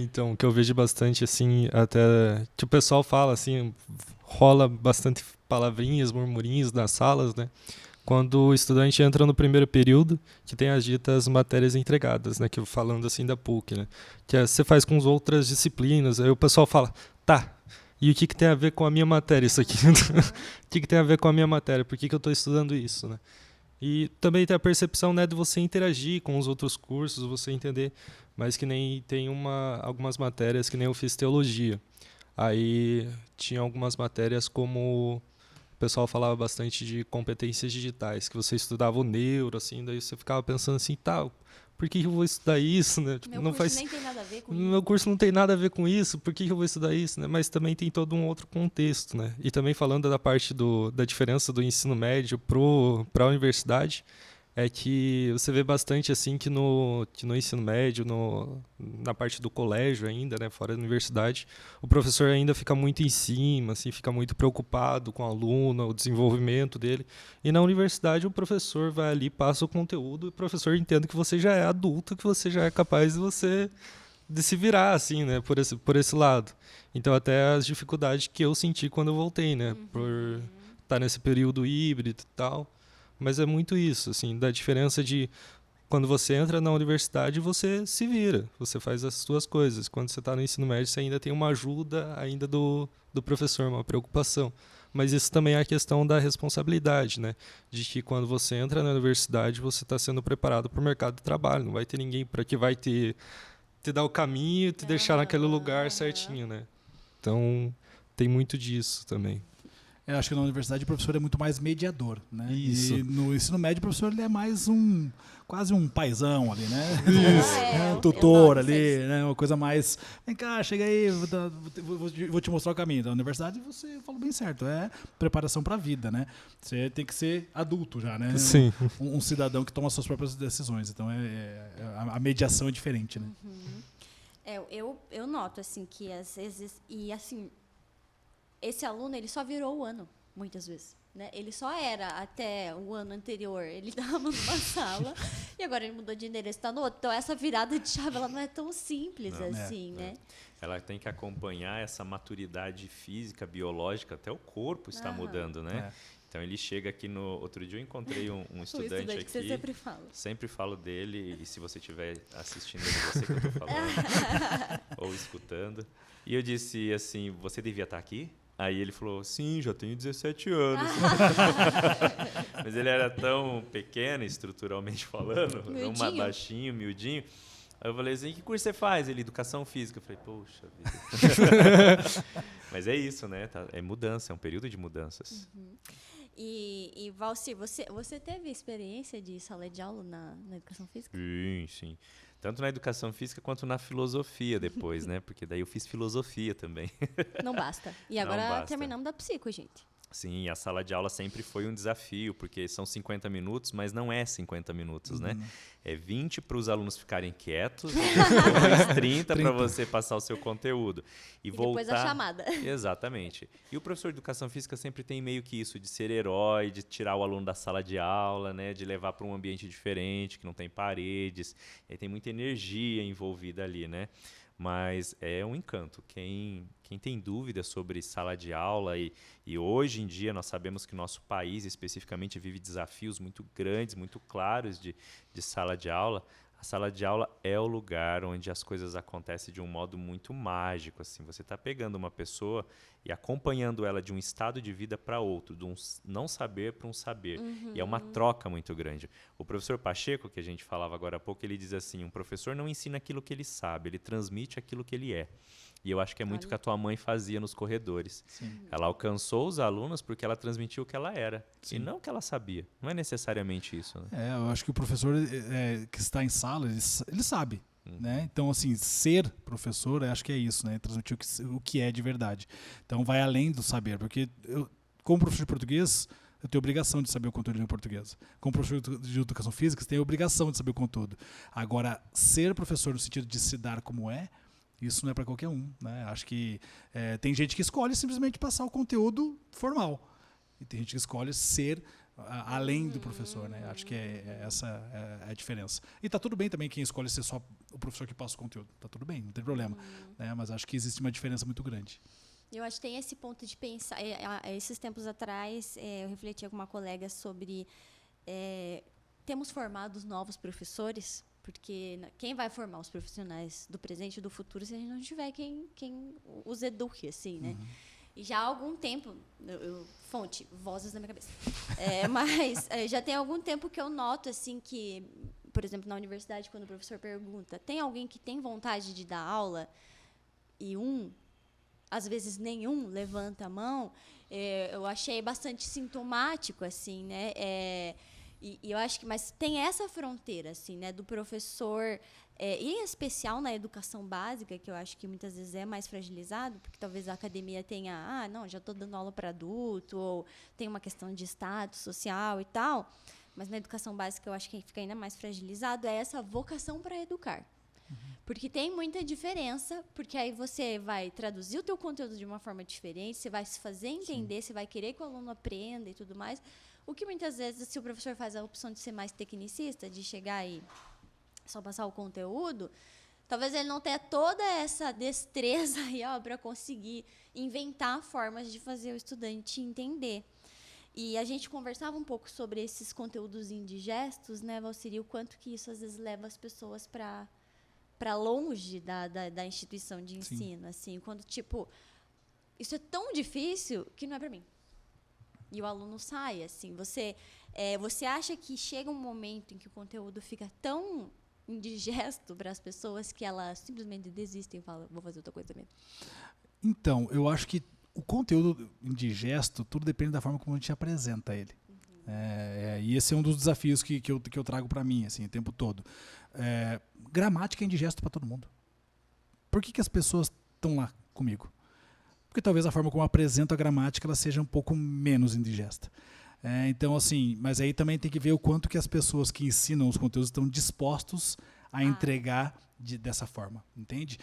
Então, o que eu vejo bastante, assim, até que o pessoal fala, assim, rola bastante palavrinhas, murmurinhos nas salas, né? quando o estudante entra no primeiro período, que tem as ditas matérias entregadas, né, que falando assim da PUC, né, que você faz com as outras disciplinas, aí o pessoal fala, tá, e o que tem a ver com a minha matéria isso aqui? O que tem a ver com a minha matéria? Por que eu estou estudando isso, né? E também tem a percepção, né, de você interagir com os outros cursos, você entender, mas que nem tem algumas matérias que nem eu fiz teologia. Aí tinha algumas matérias como o pessoal falava bastante de competências digitais, que você estudava o neuro, assim, daí você ficava pensando assim, tá, por que eu vou estudar isso, né? Tipo, Meu curso nem tem nada a ver com meu curso não tem nada a ver com isso, por que eu vou estudar isso, né? Mas também tem todo um outro contexto, né? E também falando da parte da diferença do ensino médio para a universidade, é que você vê bastante assim que no ensino médio, na parte do colégio ainda, né, fora da universidade, o professor ainda fica muito em cima, assim, fica muito preocupado com o aluno, o desenvolvimento dele. E na universidade o professor vai ali, passa o conteúdo, e o professor entende que você já é adulto, que você já é capaz de se virar, assim, né, por esse lado. Então até as dificuldades que eu senti quando eu voltei, né, por estar nesse período híbrido e tal. Mas é muito isso, assim, da diferença de quando você entra na universidade, você se vira, você faz as suas coisas. Quando você está no ensino médio, você ainda tem uma ajuda ainda do professor, uma preocupação. Mas isso também é a questão da responsabilidade, né? De que quando você entra na universidade, você está sendo preparado para o mercado de trabalho. Não vai ter ninguém para que vai te dar o caminho, te deixar naquele lugar certinho, né? Então, tem muito disso também. Eu acho que na universidade o professor é muito mais mediador, né? Isso. E no ensino médio o professor ele é mais quase um paizão ali, né? Um eu tutor noto ali, isso. né? Uma coisa mais, vem cá, chega aí, vou te mostrar o caminho. Na universidade você falou bem certo, é preparação para a vida, né? Você tem que ser adulto já, né? Sim. Um cidadão que toma suas próprias decisões. Então a mediação é diferente, né? Eu noto, assim, que às vezes, e assim, esse aluno, ele só virou o ano, muitas vezes, né? Ele só era, até o ano anterior, ele estava numa sala, e agora ele mudou de endereço, está no outro. Então, essa virada de chave, ela não é tão simples assim, né? Ela tem que acompanhar essa maturidade física, biológica, até o corpo está mudando, né? Então, ele chega aqui no... Outro dia eu encontrei um estudante aqui. Que você sempre fala. Sempre falo dele, e se você estiver assistindo ele, você que eu estou falando, ou escutando. E eu disse assim, você devia estar aqui? Aí ele falou, sim, já tenho 17 anos. Mas ele era tão pequeno, estruturalmente falando, tão baixinho, miudinho. Aí eu falei assim, que curso você faz? Ele, educação física. Eu falei, poxa vida. Mas é isso, né? É mudança, é um período de mudanças. E Valcir, você teve experiência de sala de aula na educação física? Sim. Tanto na educação física quanto na filosofia depois, né? Porque daí eu fiz filosofia também. Não basta. E agora terminamos da psico, gente. Sim, a sala de aula sempre foi um desafio, porque são 50 minutos, mas não é 50 minutos, né? É 20 para os alunos ficarem quietos, depois 30 para você passar o seu conteúdo. E voltar... depois a chamada. Exatamente. E o professor de educação física sempre tem meio que isso, de ser herói, de tirar o aluno da sala de aula, né? De levar para um ambiente diferente, que não tem paredes, e tem muita energia envolvida ali, né? Mas é um encanto. Quem tem dúvidas sobre sala de aula, e hoje em dia nós sabemos que nosso país especificamente vive desafios muito grandes, muito claros de sala de aula. A sala de aula é o lugar onde as coisas acontecem de um modo muito mágico. Assim. Você está pegando uma pessoa e acompanhando ela de um estado de vida para outro, de um não saber para um saber. E é uma troca muito grande. O professor Pacheco, que a gente falava agora há pouco, ele diz assim, um professor não ensina aquilo que ele sabe, ele transmite aquilo que ele é. E eu acho que é muito o que a tua mãe fazia nos corredores. Sim. Ela alcançou os alunos porque ela transmitiu o que ela era. Sim. E não o que ela sabia. Não é necessariamente isso. Né? Eu acho que o professor que está em sala, ele sabe. Né? Então, assim, ser professor, eu acho que é isso, né? Transmitir o que é de verdade. Então, vai além do saber. Porque eu, como professor de português, eu tenho obrigação de saber o conteúdo em português. Como professor de educação física, você tem a obrigação de saber o conteúdo. Agora, ser professor no sentido de se dar como isso não é para qualquer um. Né? Acho que tem gente que escolhe simplesmente passar o conteúdo formal. E tem gente que escolhe ser além do professor, né? Acho que essa é a diferença. E tá tudo bem também quem escolhe ser só o professor que passa o conteúdo. Tá tudo bem, não tem problema. Né? Mas acho que existe uma diferença muito grande. Eu acho que tem esse ponto de pensar. Esses tempos atrás, eu refleti com uma colega sobre temos formado novos professores, porque quem vai formar os profissionais do presente e do futuro se a gente não tiver quem os eduque, assim, né? E já há algum tempo, fonte, vozes na minha cabeça, mas já tem algum tempo que eu noto, assim, que, por exemplo, na universidade, quando o professor pergunta, tem alguém que tem vontade de dar aula? E às vezes nenhum levanta a mão, eu achei bastante sintomático, assim, né? E eu acho que, mas tem essa fronteira, assim, né, do professor, e em especial na educação básica, que eu acho que muitas vezes é mais fragilizado, porque talvez a academia tenha, não, já estou dando aula para adulto, ou tem uma questão de status social e tal, mas na educação básica eu acho que fica ainda mais fragilizado, é essa vocação para educar. Porque tem muita diferença, porque aí você vai traduzir o teu conteúdo de uma forma diferente, você vai se fazer entender, você vai querer que o aluno aprenda e tudo mais. O que muitas vezes, se o professor faz a opção de ser mais tecnicista, de chegar e só passar o conteúdo, talvez ele não tenha toda essa destreza aí, para conseguir inventar formas de fazer o estudante entender. E a gente conversava um pouco sobre esses conteúdos indigestos, né, Valciri, o quanto que isso às vezes leva as pessoas para longe da instituição de ensino, assim, quando, tipo, isso é tão difícil que não é para mim. E o aluno sai, assim, você acha que chega um momento em que o conteúdo fica tão indigesto para as pessoas que elas simplesmente desistem e falam, vou fazer outra coisa mesmo? Então, eu acho que o conteúdo indigesto, tudo depende da forma como a gente apresenta ele. E esse é um dos desafios que eu trago para mim, assim, o tempo todo. Gramática é indigesto para todo mundo. Por que as pessoas estão lá comigo? Porque talvez a forma como eu apresento a gramática ela seja um pouco menos indigesta. Então, assim, mas aí também tem que ver o quanto que as pessoas que ensinam os conteúdos estão dispostos a entregar dessa forma, entende?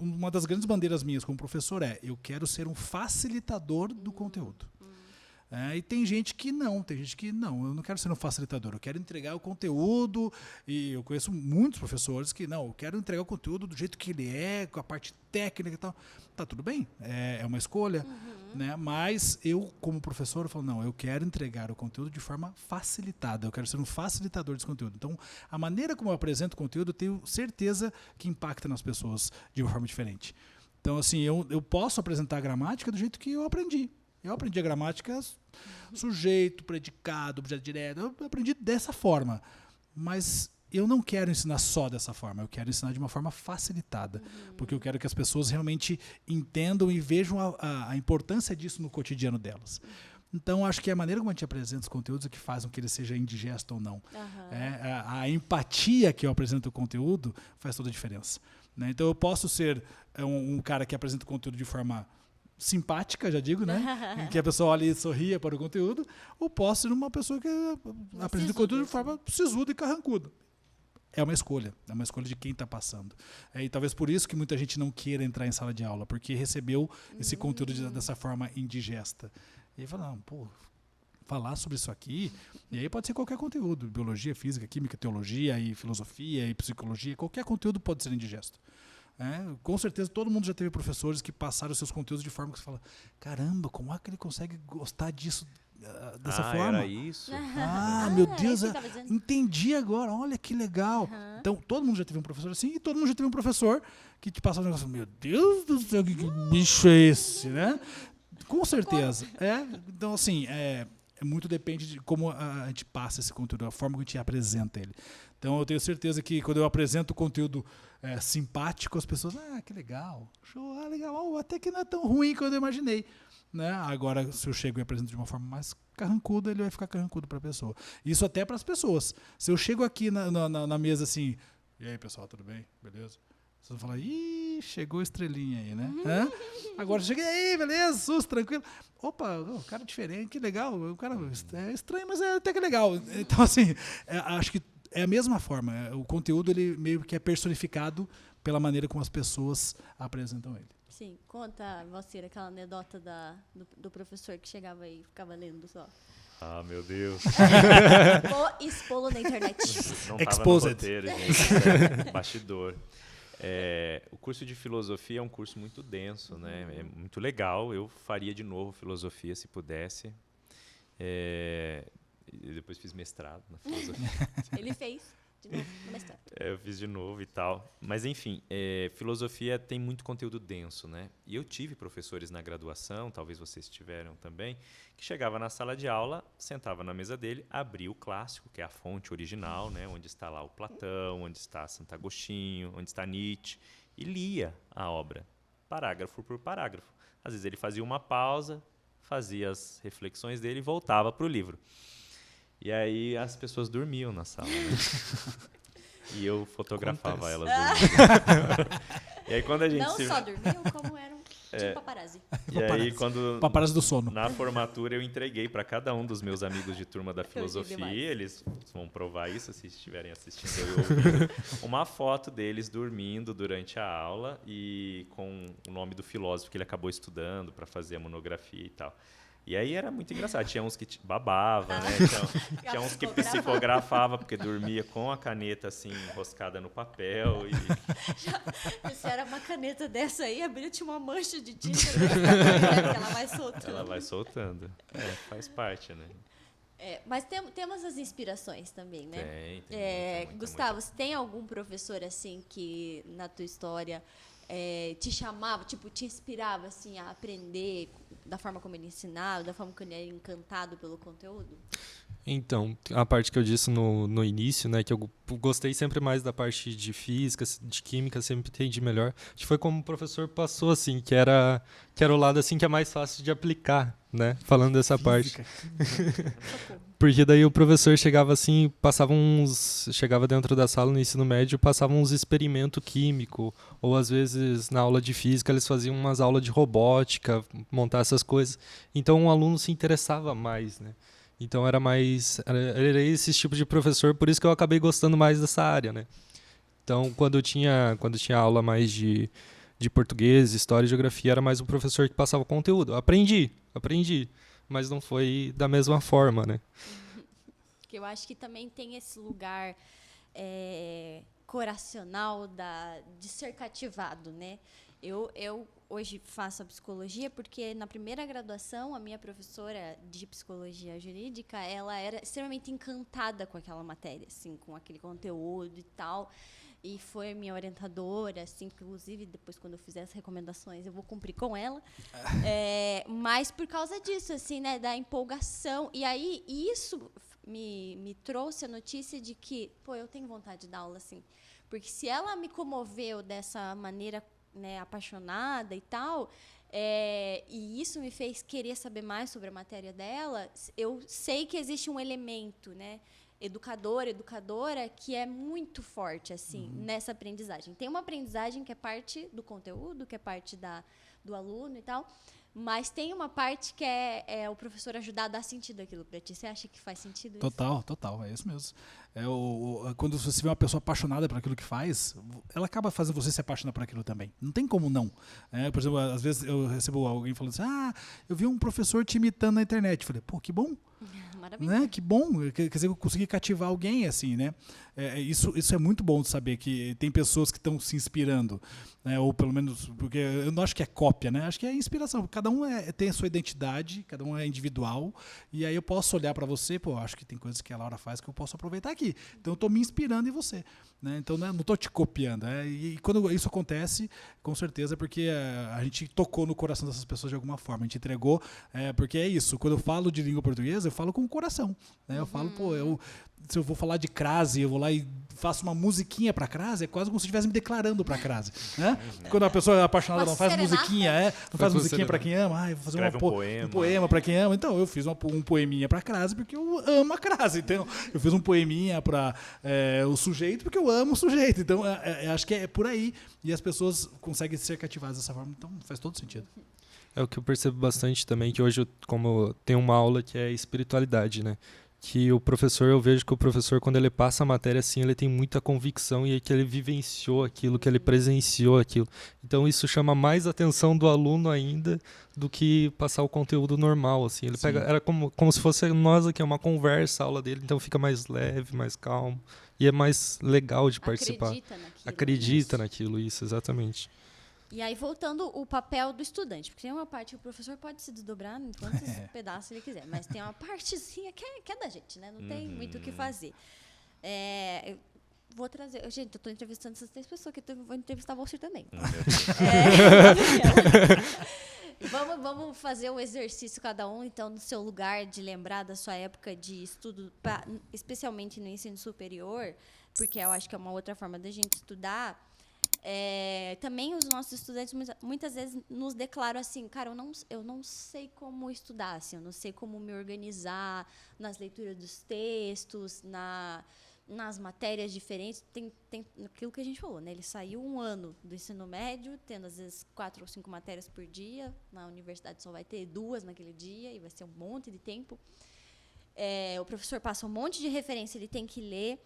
Uma das grandes bandeiras minhas como professor eu quero ser um facilitador do conteúdo. E tem gente que não, eu não quero ser um facilitador, eu quero entregar o conteúdo, e eu conheço muitos professores que não, eu quero entregar o conteúdo do jeito que ele é, com a parte técnica e tal. Tá tudo bem, é uma escolha, né? Mas eu, como professor, eu falo, não, eu quero entregar o conteúdo de forma facilitada, eu quero ser um facilitador desse conteúdo. Então, a maneira como eu apresento o conteúdo, eu tenho certeza que impacta nas pessoas de uma forma diferente. Então, assim, eu posso apresentar a gramática do jeito que eu aprendi. Eu aprendi a gramática sujeito, predicado, objeto direto. Eu aprendi dessa forma. Mas eu não quero ensinar só dessa forma. Eu quero ensinar de uma forma facilitada. Porque eu quero que as pessoas realmente entendam e vejam a importância disso no cotidiano delas. Então, acho que a maneira como a gente apresenta os conteúdos é que faz com que ele seja indigesto ou não. A empatia que eu apresento o conteúdo faz toda a diferença. Né? Então, eu posso ser um cara que apresenta o conteúdo de forma simpática, já digo, né? Que a pessoa olha e sorria para o conteúdo, ou posso ser uma pessoa que apresenta o conteúdo de forma sisuda e carrancuda. É uma escolha de quem está passando. E talvez por isso que muita gente não queira entrar em sala de aula, porque recebeu esse conteúdo dessa forma indigesta. E aí fala, falar sobre isso aqui, e aí pode ser qualquer conteúdo, biologia, física, química, teologia, e filosofia, e psicologia, qualquer conteúdo pode ser indigesto. Com certeza todo mundo já teve professores que passaram os seus conteúdos de forma que você fala, caramba, como é que ele consegue gostar disso dessa forma? Era isso? Meu Deus, entendi agora, olha que legal. Então todo mundo já teve um professor assim e todo mundo já teve um professor que te passa um negócio, meu Deus do céu, que bicho é esse, né? Com certeza. Então assim, muito depende de como a gente passa esse conteúdo, a forma que a gente apresenta ele. Então, eu tenho certeza que quando eu apresento o conteúdo simpático, as pessoas, que legal, show, legal, até que não é tão ruim quanto eu imaginei. Né? Agora, se eu chego e apresento de uma forma mais carrancuda, ele vai ficar carrancudo para a pessoa. Isso até para as pessoas. Se eu chego aqui na mesa assim, e aí, pessoal, tudo bem? Beleza? Vocês vão falar, chegou a estrelinha aí, né? Agora, cheguei aí, beleza, susto, tranquilo. Opa, o cara é diferente, que legal. O cara é estranho, mas até que legal. Então, assim, acho que é a mesma forma. O conteúdo, ele meio que é personificado pela maneira como as pessoas apresentam ele. Sim, conta, Valciri, aquela anedota do professor que chegava aí e ficava lendo só. Meu Deus. Vou expô-lo na internet. Não estava no roteiro, gente. Bastidor. O curso de filosofia é um curso muito denso, né? É muito legal. Eu faria de novo filosofia se pudesse. E depois fiz mestrado na filosofia. Ele fez de novo no mestrado. Eu fiz de novo e tal. Mas, enfim, filosofia tem muito conteúdo denso, né? E eu tive professores na graduação, talvez vocês tiveram também, que chegava na sala de aula, sentava na mesa dele, abria o clássico, que é a fonte original, né? Onde está lá o Platão, onde está Santo Agostinho, onde está Nietzsche, e lia a obra, parágrafo por parágrafo. Às vezes ele fazia uma pausa, fazia as reflexões dele e voltava para o livro. E aí as pessoas dormiam na sala, né? E eu fotografava elas dormindo. E aí quando a gente Não só dormiam, como eram tipo paparazzi. E aí quando Paparazzi do sono. na formatura eu entreguei para cada um dos meus amigos de turma da Eu ri filosofia, demais. eles vão provar isso se estiverem assistindo eu ouvindo, uma foto deles dormindo durante a aula e com o nome do filósofo que ele acabou estudando para fazer a monografia e tal. E aí era muito engraçado. Tinha uns que babava, né? Tinha uns que psicografava, porque dormia com a caneta assim, enroscada no papel. E Se era uma caneta dessa aí, abriu, tinha uma mancha de tinta. Que ela vai soltando. ela vai soltando. Faz parte, né? Mas temos as inspirações também, né? Tem muita, Gustavo, você tem algum professor assim que na tua história te chamava, tipo, te inspirava assim a aprender da forma como ele ensinava, da forma como ele era encantado pelo conteúdo? Então, a parte que eu disse no início, né, que eu gostei sempre mais da parte de física, de química, sempre entendi melhor. Acho que foi como o professor passou, assim, que era o lado assim que é mais fácil de aplicar, né, falando dessa parte. Porque daí o professor chegava assim, chegava dentro da sala no ensino médio, passava uns experimentos químicos, ou às vezes na aula de física eles faziam umas aulas de robótica, montar essas coisas. Então o aluno se interessava mais, né? Então era esse tipo de professor, por isso que eu acabei gostando mais dessa área, né? Então quando tinha aula mais de português, história e geografia, era mais um professor que passava conteúdo. Aprendi, mas não foi da mesma forma, né? Que eu acho que também tem esse lugar coracional de ser cativado, né? Eu hoje faço a psicologia porque na primeira graduação a minha professora de psicologia jurídica, ela era extremamente encantada com aquela matéria, assim, com aquele conteúdo e tal. E foi minha orientadora, assim, inclusive depois quando eu fizer as recomendações eu vou cumprir com ela. Mas por causa disso, assim, né, da empolgação. E aí isso me trouxe a notícia de que, eu tenho vontade de dar aula assim. Porque se ela me comoveu dessa maneira, né, apaixonada e tal, e isso me fez querer saber mais sobre a matéria dela, eu sei que existe um elemento, né, educadora, que é muito forte assim nessa aprendizagem. Tem uma aprendizagem que é parte do conteúdo, que é parte do aluno e tal, mas tem uma parte que é o professor ajudar a dar sentido àquilo para ti. Você acha que faz sentido isso? Total, é isso mesmo. Quando você vê uma pessoa apaixonada por aquilo que faz, ela acaba fazendo você se apaixonar por aquilo também. Não tem como não. Por exemplo, às vezes eu recebo alguém falando assim, eu vi um professor te imitando na internet. Eu falei, que bom. Maravilha. Né? Que bom, quer dizer que eu consegui cativar alguém assim, né? Isso é muito bom de saber que tem pessoas que estão se inspirando, né? Ou pelo menos, porque eu não acho que é cópia, né? Acho que é inspiração. Cada um tem a sua identidade, cada um é individual, e aí eu posso olhar para você, acho que tem coisas que a Laura faz que eu posso aproveitar aqui. Então eu estou me inspirando em você, né? Então não estou te copiando. E quando isso acontece, com certeza é porque a gente tocou no coração dessas pessoas de alguma forma, a gente entregou, porque é isso. Quando eu falo de língua portuguesa, eu falo com o coração, né? Eu falo, se eu vou falar de crase, eu vou lá e faço uma musiquinha pra crase, é quase como se eu estivesse me declarando pra crase, né? Quando a pessoa é apaixonada não faz musiquinha, não faz musiquinha pra quem ama, vou fazer um poema pra quem ama. Então eu fiz um poeminha pra crase porque eu amo a crase. Então eu fiz um poeminha pra o sujeito porque eu amo o sujeito. Então acho que é por aí. E as pessoas conseguem ser cativadas dessa forma. Então faz todo sentido. É o que eu percebo bastante também, que hoje, como tem uma aula que é espiritualidade, né? Que eu vejo que o professor, quando ele passa a matéria assim, ele tem muita convicção e que ele vivenciou aquilo, que ele presenciou aquilo. Então isso chama mais atenção do aluno ainda do que passar o conteúdo normal, assim. Ele pega, era como se fosse nós aqui, uma conversa, a aula dele, então fica mais leve, mais calmo e é mais legal de participar. Acredita naquilo, isso, exatamente. E aí, voltando o papel do estudante, porque tem uma parte que o professor pode se desdobrar em quantos pedaços ele quiser, mas tem uma partezinha que é da gente, né? Não tem muito o que fazer. Eu vou trazer... Gente, eu estou entrevistando essas 3 pessoas, que eu vou entrevistar você também. Vamos fazer um exercício cada um, então, no seu lugar, de lembrar da sua época de estudo, especialmente no ensino superior, porque eu acho que é uma outra forma da gente estudar. Também os nossos estudantes muitas vezes nos declaram assim, cara, eu não sei como estudar, assim, eu não sei como me organizar nas leituras dos textos, nas matérias diferentes. Tem aquilo que a gente falou, né? Ele saiu um ano do ensino médio, tendo às vezes 4 ou 5 matérias por dia, na universidade só vai ter 2 naquele dia, e vai ser um monte de tempo. O professor passa um monte de referência, ele tem que ler.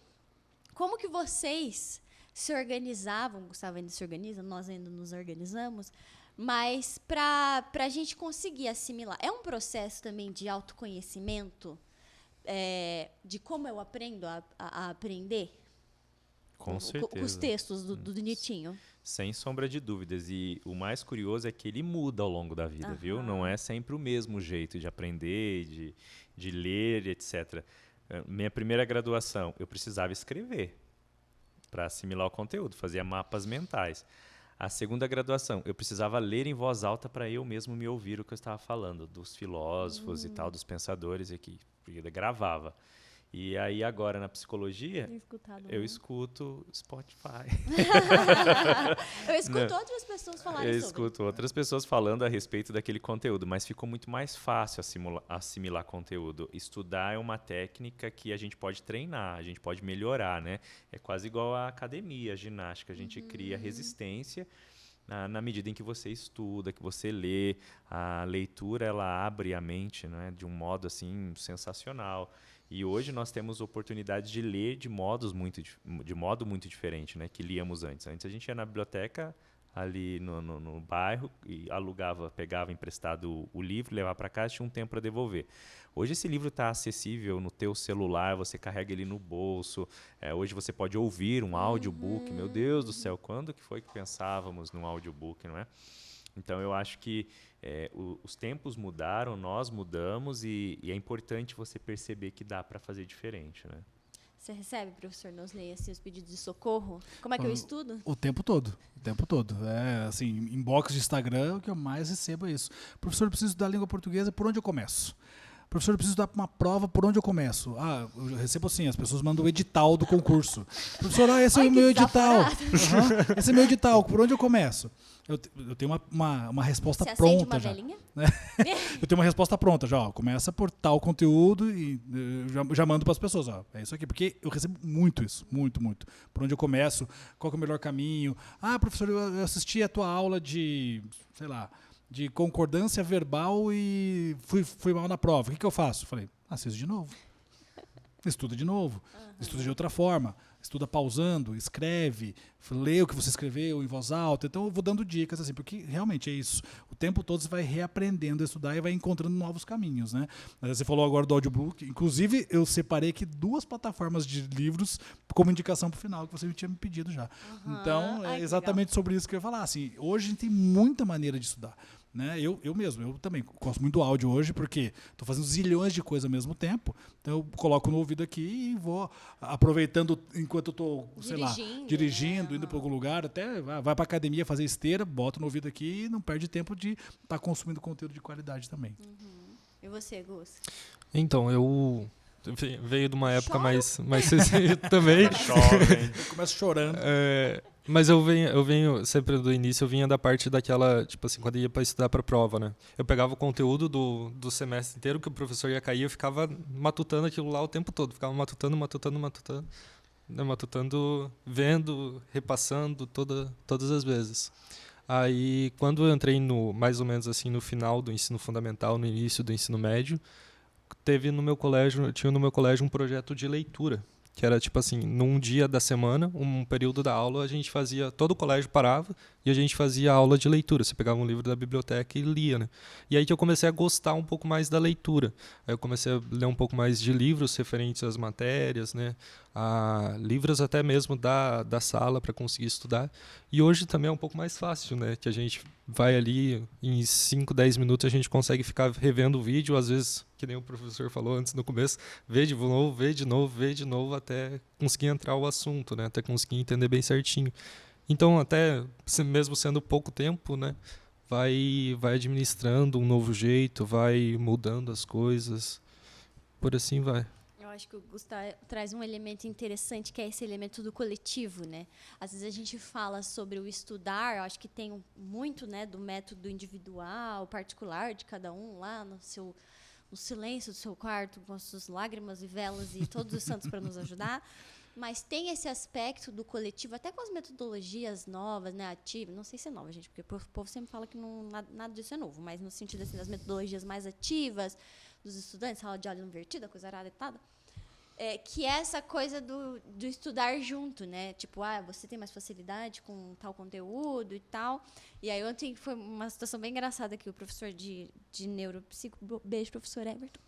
Como que vocês se organizavam? Gustavo ainda se organiza, nós ainda nos organizamos, mas para a gente conseguir assimilar. É um processo também de autoconhecimento, de como eu aprendo a aprender? Com certeza. Com os textos do Nitinho. Sem sombra de dúvidas. E o mais curioso é que ele muda ao longo da vida, viu? Não é sempre o mesmo jeito de aprender, de ler, etc. Minha primeira graduação, eu precisava escrever para assimilar o conteúdo, fazia mapas mentais. A segunda graduação, eu precisava ler em voz alta para eu mesmo me ouvir o que eu estava falando, dos filósofos e tal, dos pensadores, que eu gravava. E aí agora na psicologia, eu escuto Spotify. Eu escuto outras pessoas falarem sobre. Eu escuto outras pessoas falando a respeito daquele conteúdo, mas ficou muito mais fácil assimilar conteúdo. Estudar é uma técnica que a gente pode treinar, a gente pode melhorar, né? É quase igual à academia, a ginástica. A gente cria resistência na medida em que você estuda, que você lê. A leitura, ela abre a mente, né, de um modo assim sensacional. E hoje nós temos oportunidade de ler de modo muito diferente, né, que líamos antes. Antes a gente ia na biblioteca ali no bairro e pegava emprestado o livro, levava para casa, tinha um tempo para devolver. Hoje esse livro está acessível no teu celular, você carrega ele no bolso. Hoje você pode ouvir um audiobook. Meu Deus do céu, quando que foi que pensávamos num audiobook, não é? Então eu acho que os tempos mudaram, nós mudamos e é importante você perceber que dá para fazer diferente, né? Você recebe, professor Nosley, assim, os pedidos de socorro? Como é que eu estudo? O tempo todo. Assim, inbox de Instagram, o que eu mais recebo é isso. Professor, eu preciso estudar língua portuguesa, por onde eu começo? Professor, eu preciso dar uma prova, por onde eu começo? Eu recebo assim, as pessoas mandam o edital do concurso. Professor, esse é o meu edital. Esse é meu edital, por onde eu começo? Eu tenho uma resposta Você pronta. acende uma já. velhinha? Eu tenho uma resposta pronta já. Começa por tal conteúdo e já mando para as pessoas. É isso aqui, porque eu recebo muito isso, muito, muito. Por onde eu começo, qual que é o melhor caminho? Professor, eu assisti a tua aula de, sei lá, de concordância verbal e fui mal na prova. O que eu faço? Falei, assista de novo. Estuda de novo. Estuda de outra forma. Estuda pausando, escreve, lê o que você escreveu em voz alta. Então eu vou dando dicas, assim, porque realmente é isso. O tempo todo você vai reaprendendo a estudar e vai encontrando novos caminhos, né? Você falou agora do audiobook. Inclusive, eu separei aqui 2 plataformas de livros como indicação para o final, que você tinha me pedido já. Então, é exatamente sobre isso que eu ia falar. Assim, hoje a gente tem muita maneira de estudar. Né? Eu também gosto muito do áudio hoje, porque estou fazendo zilhões de coisas ao mesmo tempo. Então eu coloco no ouvido aqui e vou aproveitando enquanto eu estou, dirigindo, indo para algum lugar, até vai para academia fazer esteira, bota no ouvido aqui e não perde tempo de estar consumindo conteúdo de qualidade também. E você, Gus? Então, eu veio de uma época mais também. Eu começo chorando. Mas eu venho sempre do início, eu vinha da parte daquela, tipo assim, quando eu ia para estudar para prova, né? Eu pegava o conteúdo do semestre inteiro que o professor ia cair, eu ficava matutando aquilo lá o tempo todo, ficava matutando, vendo, repassando todas as vezes. Aí, quando eu entrei mais ou menos assim no final do ensino fundamental, no início do ensino médio, tinha no meu colégio um projeto de leitura. Que era tipo assim, num dia da semana, um período da aula, a gente fazia, todo o colégio parava, e a gente fazia aula de leitura. Você pegava um livro da biblioteca e lia, né? E aí que eu comecei a gostar um pouco mais da leitura. Aí eu comecei a ler um pouco mais de livros referentes às matérias, né? A livros até mesmo da sala para conseguir estudar. E hoje também é um pouco mais fácil, né? Que a gente vai ali, em 5, 10 minutos a gente consegue ficar revendo o vídeo, às vezes, que nem o professor falou antes no começo, vê de novo, vê de novo, vê de novo, até conseguir entrar o assunto, né? Até conseguir entender bem certinho. Então, até mesmo sendo pouco tempo, né? Vai administrando um novo jeito, vai mudando as coisas, por assim vai. Eu acho que o Gustavo traz um elemento interessante, que é esse elemento do coletivo, né? Às vezes a gente fala sobre o estudar, eu acho que tem muito, né, do método individual, particular de cada um lá no silêncio do seu quarto, com as suas lágrimas e velas e todos os santos para nos ajudar. Mas tem esse aspecto do coletivo, até com as metodologias novas, né, ativas, não sei se é nova, gente, porque o povo sempre fala que nada disso é novo, mas no sentido assim, das metodologias mais ativas, dos estudantes, sala de aula invertida, coisa arada e tal, que é essa coisa do estudar junto, né? Tipo, você tem mais facilidade com tal conteúdo e tal. E aí ontem foi uma situação bem engraçada que o professor de neuropsico, beijo, professor Everton,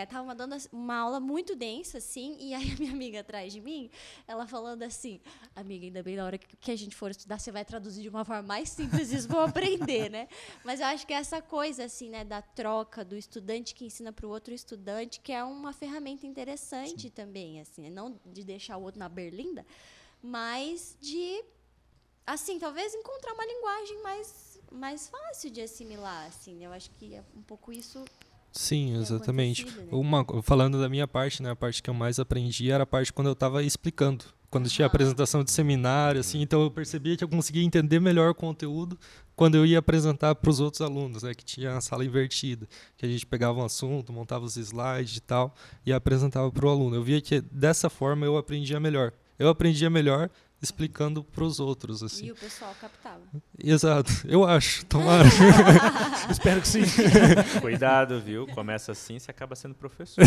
tava dando uma aula muito densa, assim, e aí a minha amiga atrás de mim, ela falando assim, amiga, ainda bem na hora que a gente for estudar, você vai traduzir de uma forma mais simples, isso vou aprender, né? Mas eu acho que essa coisa, assim, né, da troca do estudante que ensina para o outro estudante, que é uma ferramenta interessante Sim. também, assim, não de deixar o outro na berlinda, mas de, assim, talvez encontrar uma linguagem mais fácil de assimilar, assim, eu acho que é um pouco isso. Sim, exatamente. Né? Falando da minha parte, né, a parte que eu mais aprendi era a parte quando eu estava explicando. Quando tinha apresentação de seminário, assim, então eu percebia que eu conseguia entender melhor o conteúdo quando eu ia apresentar para os outros alunos, né, que tinha a sala invertida, que a gente pegava um assunto, montava os slides e tal, e apresentava para o aluno. Eu via que dessa forma eu aprendia melhor. Eu aprendia melhor explicando para os outros, assim. E o pessoal captava. Exato, eu acho, tomara. Espero que sim. Cuidado, viu? Começa assim, você acaba sendo professor.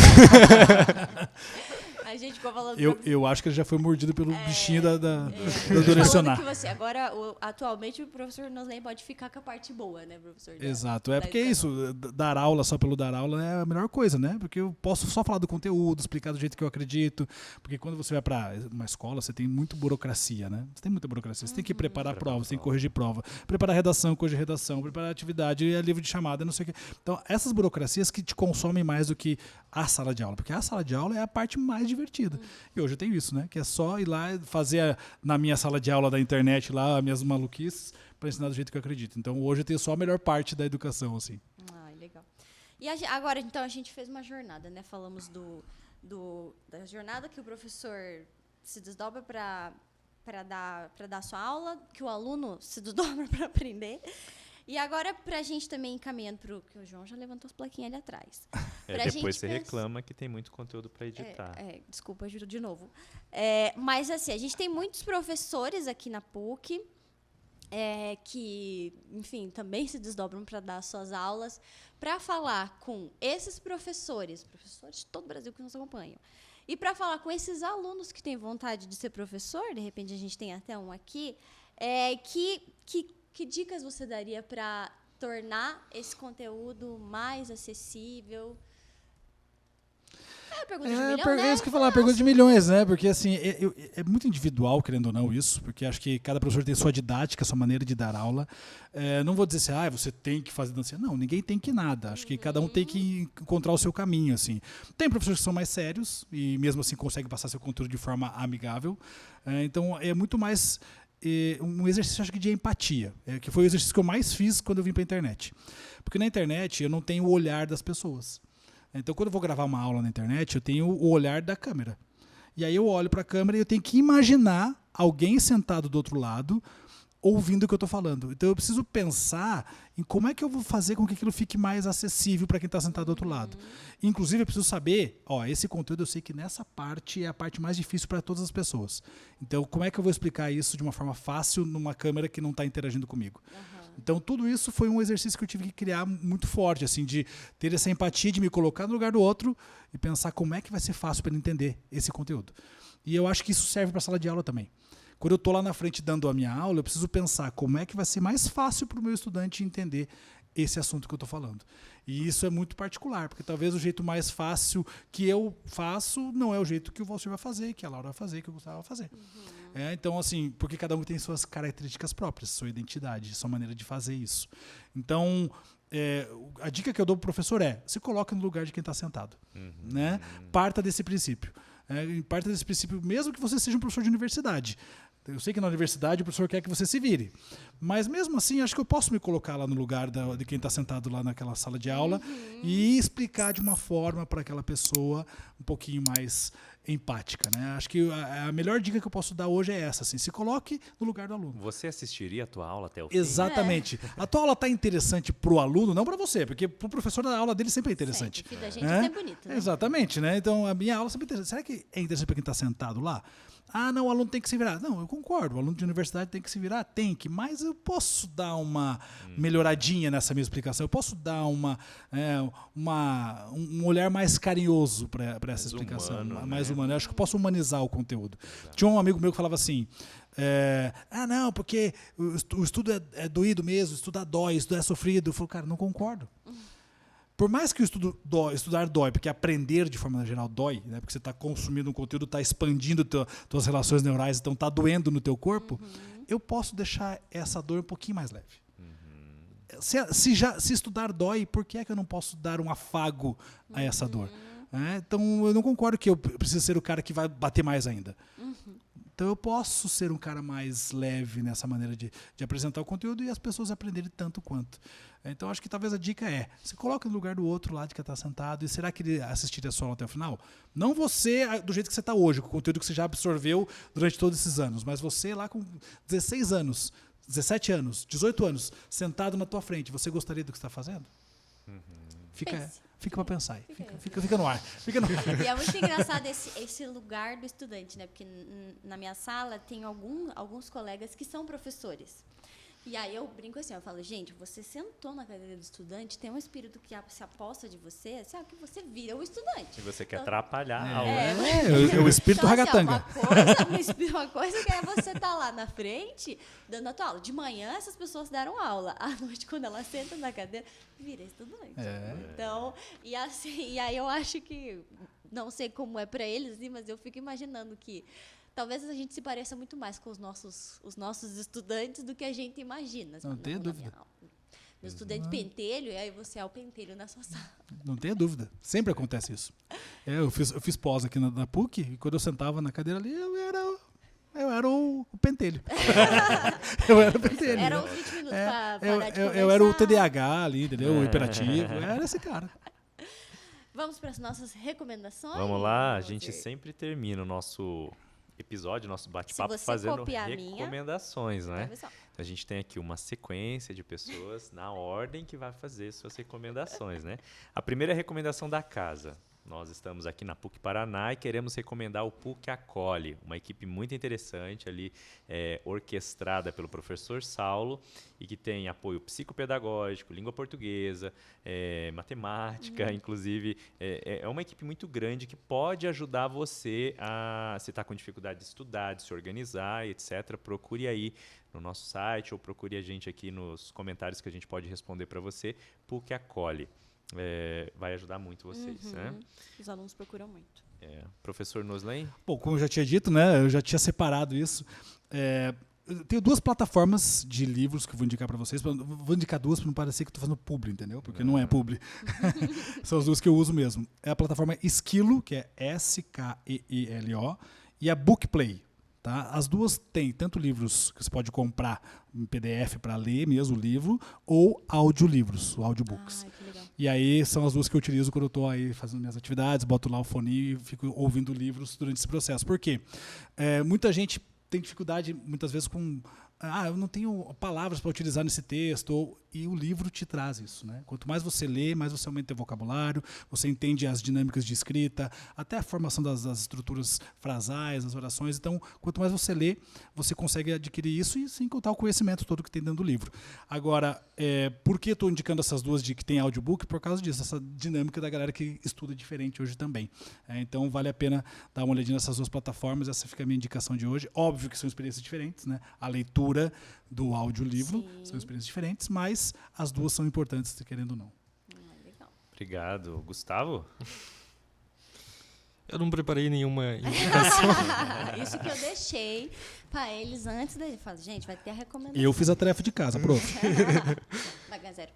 A gente ficou falando... Eu acho que ele já foi mordido pelo bichinho do direcionar. Agora, atualmente, o professor Noslen pode ficar com a parte boa, né, professor? Exato. Porque é isso, dar aula só pelo dar aula é a melhor coisa, né? Porque eu posso só falar do conteúdo, explicar do jeito que eu acredito. Porque quando você vai para uma escola, você tem muita burocracia, né? Você tem muita burocracia. Você tem que preparar a prova, você tem que corrigir prova. Preparar redação, corrigir redação. Preparar atividade, livro de chamada, não sei o quê. Então, essas burocracias que te consomem mais do que a sala de aula. Porque a sala de aula é a parte mais divertida. E hoje eu tenho isso, né? Que é só ir lá fazer na minha sala de aula da internet lá, as minhas maluquices, para ensinar do jeito que eu acredito. Então hoje eu tenho só a melhor parte da educação, assim. Legal. E agora, então, a gente fez uma jornada, né? Falamos da jornada que o professor se desdobra para dar sua aula, que o aluno se desdobra para aprender. E agora, para a gente também encaminhando para o que o João já levantou as plaquinhas ali atrás. Depois você reclama que tem muito conteúdo para editar. Desculpa, ajudo de novo. Mas, assim, a gente tem muitos professores aqui na PUC que, enfim, também se desdobram para dar suas aulas, para falar com esses professores de todo o Brasil que nos acompanham, e para falar com esses alunos que têm vontade de ser professor, de repente a gente tem até um aqui, que dicas você daria para tornar esse conteúdo mais acessível? É a pergunta de milhão, né? É isso que eu ia falar, pergunta de milhões, né? Porque, assim, é muito individual, querendo ou não, isso, porque acho que cada professor tem sua didática, sua maneira de dar aula. Não vou dizer assim, você tem que fazer dança. Não, ninguém tem que nada. Acho que cada um tem que encontrar o seu caminho, assim. Tem professores que são mais sérios e, mesmo assim, conseguem passar seu conteúdo de forma amigável. Então, é muito mais... um exercício, acho que, de empatia, que foi o exercício que eu mais fiz quando eu vim para a internet. Porque na internet eu não tenho o olhar das pessoas. Então, quando eu vou gravar uma aula na internet, eu tenho o olhar da câmera. E aí eu olho para a câmera e eu tenho que imaginar alguém sentado do outro lado ouvindo o que eu estou falando. Então eu preciso pensar em como é que eu vou fazer com que aquilo fique mais acessível para quem está sentado do outro lado. Inclusive, eu preciso saber, esse conteúdo eu sei que nessa parte é a parte mais difícil para todas as pessoas. Então, como é que eu vou explicar isso de uma forma fácil numa câmera que não está interagindo comigo? Então, tudo isso foi um exercício que eu tive que criar muito forte, assim, de ter essa empatia, de me colocar no lugar do outro e pensar como é que vai ser fácil para ele entender esse conteúdo. E eu acho que isso serve para a sala de aula também. Quando eu estou lá na frente dando a minha aula, eu preciso pensar como é que vai ser mais fácil para o meu estudante entender esse assunto que eu estou falando. E isso é muito particular, porque talvez o jeito mais fácil que eu faço não é o jeito que o Valcir vai fazer, que a Laura vai fazer, que o Gustavo vai fazer. Então, assim, porque cada um tem suas características próprias, sua identidade, sua maneira de fazer isso. Então, a dica que eu dou para o professor se coloque no lugar de quem está sentado. Né? Parta desse princípio. Parta desse princípio, mesmo que você seja um professor de universidade. Eu sei que na universidade o professor quer que você se vire. Mas mesmo assim, acho que eu posso me colocar lá no lugar de quem está sentado lá naquela sala de aula e explicar de uma forma para aquela pessoa um pouquinho mais empática. Né? Acho que a melhor dica que eu posso dar hoje é essa. Assim, se coloque no lugar do aluno. Você assistiria a tua aula até o fim? Exatamente. A tua aula está interessante para o aluno, não para você, porque para o professor a aula dele sempre é interessante. O filho da gente é bonito, né? Exatamente. Né? Então, a minha aula sempre é interessante. Será que é interessante para quem está sentado lá? Ah, não, o aluno tem que se virar. Não, eu concordo, o aluno de universidade tem que se virar? Tem que, mas eu posso dar uma melhoradinha nessa minha explicação, eu posso dar um olhar mais carinhoso para essa explicação, mais humano. Eu acho que eu posso humanizar o conteúdo. Tinha um amigo meu que falava assim, não, porque o estudo é doído mesmo, estudar dói, estudar é sofrido. Eu falo, cara, não concordo. Por mais que o estudar dói, porque aprender de forma geral dói, né? Porque você está consumindo um conteúdo, está expandindo tuas relações neurais, então está doendo no teu corpo, eu posso deixar essa dor um pouquinho mais leve. Se estudar dói, por que é que eu não posso dar um afago a essa dor? Então eu não concordo que eu preciso ser o cara que vai bater mais ainda. Então eu posso ser um cara mais leve nessa maneira de apresentar o conteúdo e as pessoas aprenderem tanto quanto. Então acho que talvez a dica se coloque no lugar do outro lá de que está sentado, e será que ele assistiria só até o final? Não você do jeito que você está hoje, com o conteúdo que você já absorveu durante todos esses anos, mas você lá com 16 anos, 17 anos, 18 anos, sentado na tua frente, você gostaria do que você está fazendo? Fica para pensar aí. Fica no ar. E é muito engraçado esse lugar do estudante, né? Porque na minha sala tem alguns colegas que são professores. E aí eu brinco assim, eu falo, gente, você sentou na cadeira do estudante, tem um espírito que se aposta de você, sabe, que você vira o estudante. E você quer atrapalhar a aula. É o espírito então, ragatanga. Uma coisa que é você estar lá na frente, dando a tua aula. De manhã, essas pessoas deram aula. À noite, quando elas sentam na cadeira, vira estudante. Então, e aí eu acho que, não sei como é para eles, assim, mas eu fico imaginando que talvez a gente se pareça muito mais com os nossos estudantes do que a gente imagina. Não tenha dúvida. Meu estudante pentelho, e aí você é o pentelho na sua sala. Não tenha dúvida. Sempre acontece isso. Eu fiz pós aqui na PUC, e quando eu sentava na cadeira ali, eu era o pentelho. Eu era o pentelho. Era uns 20 minutos para parar de eu era o TDAH ali, entendeu? O hiperativo. Era esse cara. Vamos para as nossas recomendações? Vamos lá, a gente sempre termina o nosso episódio, nosso bate-papo fazendo recomendações, né? Então a gente tem aqui uma sequência de pessoas na ordem que vai fazer suas recomendações, né? A primeira é a recomendação da casa. Nós estamos aqui na PUC Paraná e queremos recomendar o PUC Acolhe, uma equipe muito interessante ali, orquestrada pelo professor Saulo e que tem apoio psicopedagógico, língua portuguesa, matemática, inclusive. É uma equipe muito grande que pode ajudar você se está com dificuldade de estudar, de se organizar, etc. Procure aí no nosso site ou procure a gente aqui nos comentários que a gente pode responder para você. PUC Acolhe. Vai ajudar muito vocês, né? Os alunos procuram muito. Professor Noslen? Bom, como eu já tinha dito, né? Eu já tinha separado isso. Eu tenho duas plataformas de livros que eu vou indicar para vocês. Vou indicar duas para não parecer que eu estou fazendo publi, entendeu? Porque não é publi. São as duas que eu uso mesmo. É a plataforma Esquilo, que é SKEELO, e a Bookplay. Tá? As duas têm tanto livros que você pode comprar em PDF para ler mesmo o livro, ou audiolivros, audiobooks. Que legal. E aí são as duas que eu utilizo quando eu estou aí fazendo minhas atividades, boto lá o fone e fico ouvindo livros durante esse processo. Por quê? Muita gente tem dificuldade, muitas vezes, com eu não tenho palavras para utilizar nesse texto, e o livro te traz isso, né? Quanto mais você lê, mais você aumenta o vocabulário, você entende as dinâmicas de escrita, até a formação das estruturas frasais, das orações. Então, quanto mais você lê, você consegue adquirir isso e sem contar o conhecimento todo que tem dentro do livro. Agora, por que estou indicando essas duas de que tem audiobook? Por causa disso, essa dinâmica da galera que estuda diferente hoje também. Então, vale a pena dar uma olhadinha nessas duas plataformas. Essa fica a minha indicação de hoje. Óbvio que são experiências diferentes, né? A leitura do audiolivro são experiências diferentes, mas as duas são importantes, querendo ou não. Legal. Obrigado. Gustavo? Eu não preparei nenhuma indicação. Isso que eu deixei para eles antes da gente falar, gente, vai ter a recomendação. Eu fiz a tarefa de casa, prof. Vai ganhar 0.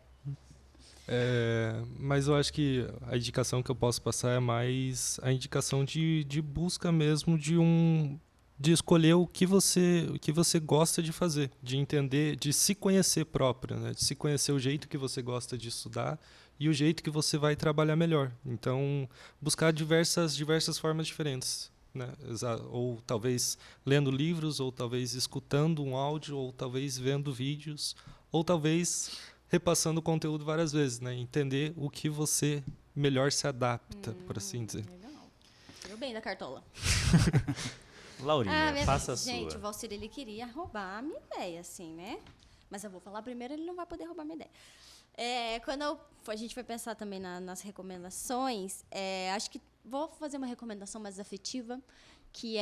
Mas eu acho que a indicação que eu posso passar é mais a indicação de busca mesmo de escolher o que você gosta de fazer, de entender, de se conhecer próprio, né? De se conhecer o jeito que você gosta de estudar e o jeito que você vai trabalhar melhor. Então, buscar diversas formas diferentes, né? Ou talvez lendo livros, ou talvez escutando um áudio, ou talvez vendo vídeos, ou talvez repassando o conteúdo várias vezes, né? Entender o que você melhor se adapta, por assim dizer. Legal. Tirou bem da cartola. Laurinha, faça a Gente, sua. o Valcir, ele queria roubar a minha ideia, assim, né? Mas eu vou falar primeiro, ele não vai poder roubar a minha ideia. Quando a gente foi pensar também nas recomendações, acho que vou fazer uma recomendação mais afetiva, que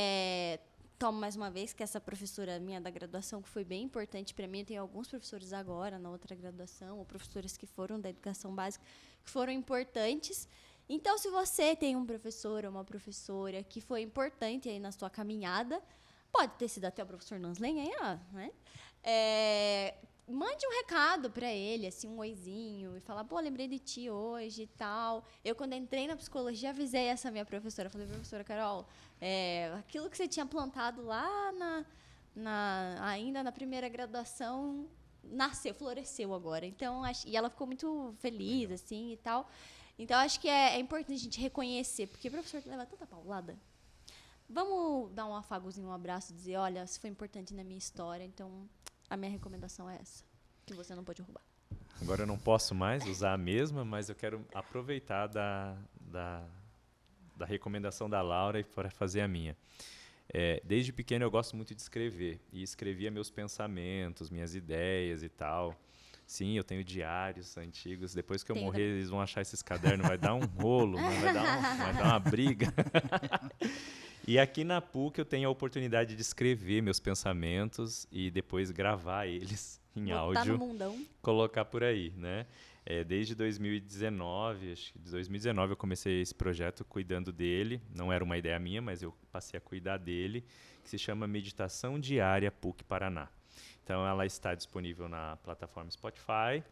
tomo mais uma vez, que essa professora minha da graduação, que foi bem importante para mim. Eu tenho alguns professores agora, na outra graduação, ou professores que foram da educação básica, que foram importantes. Então, se você tem um professor ou uma professora que foi importante aí na sua caminhada, pode ter sido até o professor Nanslen, né? Mande um recado para ele, assim, um oizinho, e falar, lembrei de ti hoje e tal. Eu, quando entrei na psicologia, avisei essa minha professora. Falei, professora Carol, aquilo que você tinha plantado lá ainda na primeira graduação, floresceu agora. Então, e ela ficou muito feliz, assim, e tal. Então, acho que é importante a gente reconhecer, porque o professor leva tanta paulada. Vamos dar um afagozinho, um abraço, dizer, olha, isso foi importante na minha história, então a minha recomendação é essa, que você não pode roubar. Agora eu não posso mais usar a mesma, mas eu quero aproveitar da recomendação da Laura e para fazer a minha. Desde pequeno eu gosto muito de escrever, e escrevia meus pensamentos, minhas ideias e tal. Sim, eu tenho diários antigos. Depois que eu morrer, eles vão achar esses cadernos. Vai dar um rolo, vai dar uma briga. E aqui na PUC eu tenho a oportunidade de escrever meus pensamentos e depois gravar eles em áudio. No mundão. Colocar por aí, né? Desde 2019, acho que de 2019 eu comecei esse projeto cuidando dele. Não era uma ideia minha, mas eu passei a cuidar dele, que se chama Meditação Diária PUC Paraná. Então, ela está disponível na plataforma Spotify.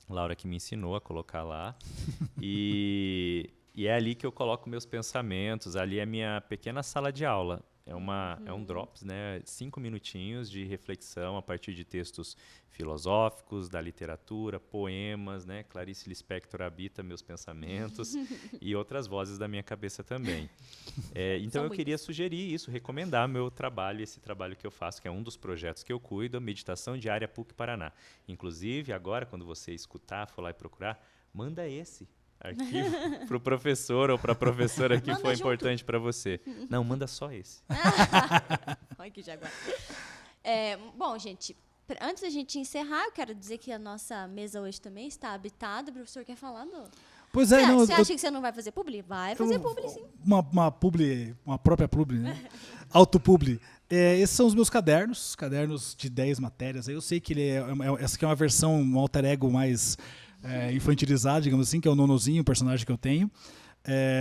Laura que me ensinou a colocar lá. E é ali que eu coloco meus pensamentos. Ali é a minha pequena sala de aula. É um drops, né? 5 minutinhos de reflexão a partir de textos filosóficos, da literatura, poemas, né? Clarice Lispector habita meus pensamentos e outras vozes da minha cabeça também. Então eu queria sugerir isso, recomendar meu trabalho, esse trabalho que eu faço, que é um dos projetos que eu cuido, a Meditação Diária PUC Paraná. Inclusive, agora, quando você escutar, for lá e procurar, manda esse arquivo para o professor ou para a professora que foi importante para você. Não, manda só esse. Olha que jaguar. Bom, gente, antes da gente encerrar, eu quero dizer que a nossa mesa hoje também está habitada. O professor quer falar? Pois Você acha que você não vai fazer publi? Vai fazer publi, sim. Uma própria publi, né? Autopubli. Esses são os meus cadernos de 10 matérias. Eu sei que essa aqui é uma versão, um alter ego mais infantilizado, digamos assim, que é o Nonozinho, o personagem que eu tenho.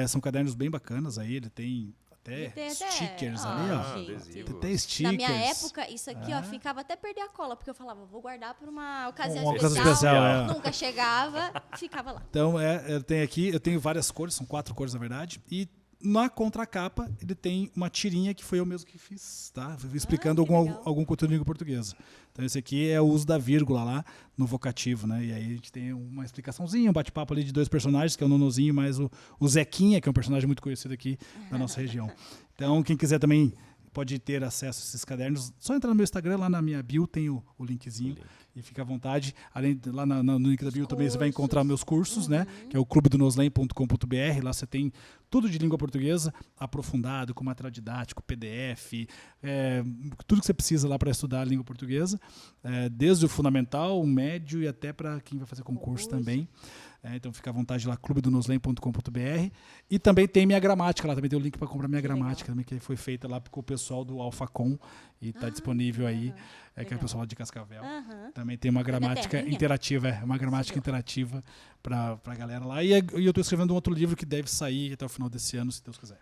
São cadernos bem bacanas aí, ele tem até stickers ali, ó. Adesivo. Até stickers. Na minha época, isso aqui, ficava até perder a cola, porque eu falava, vou guardar para uma ocasião Uma especial. ocasião especial, Nunca chegava, ficava lá. Então, eu tenho várias cores, são 4 cores na verdade, e na contracapa ele tem uma tirinha que foi eu mesmo que fiz, tá? Explicando algum conteúdo em língua portuguesa. Então esse aqui é o uso da vírgula lá no vocativo, né? E aí a gente tem uma explicaçãozinha, um bate-papo ali de 2 personagens, que é o Nonozinho mais o Zequinha, que é um personagem muito conhecido aqui da nossa região. Então quem quiser também pode ter acesso a esses cadernos. Só entrar no meu Instagram, lá na minha bio tem o linkzinho. E fica à vontade. Além de, lá no link da bio também você vai encontrar meus cursos, né? Que é o clubedonoslen.com.br. Lá você tem tudo de língua portuguesa, aprofundado, com material didático, PDF, tudo que você precisa lá para estudar a língua portuguesa, desde o fundamental, o médio e até para quem vai fazer concurso também. Então fica à vontade lá, clubedonoslen.com.br. E também tem minha gramática, lá também tem o link para comprar minha gramática, também, que foi feita lá com o pessoal do AlphaCom e está disponível aí, que é o pessoal lá de Cascavel. Também tem uma gramática interativa, uma gramática interativa para a galera lá. E eu estou escrevendo um outro livro que deve sair até o final desse ano, se Deus quiser.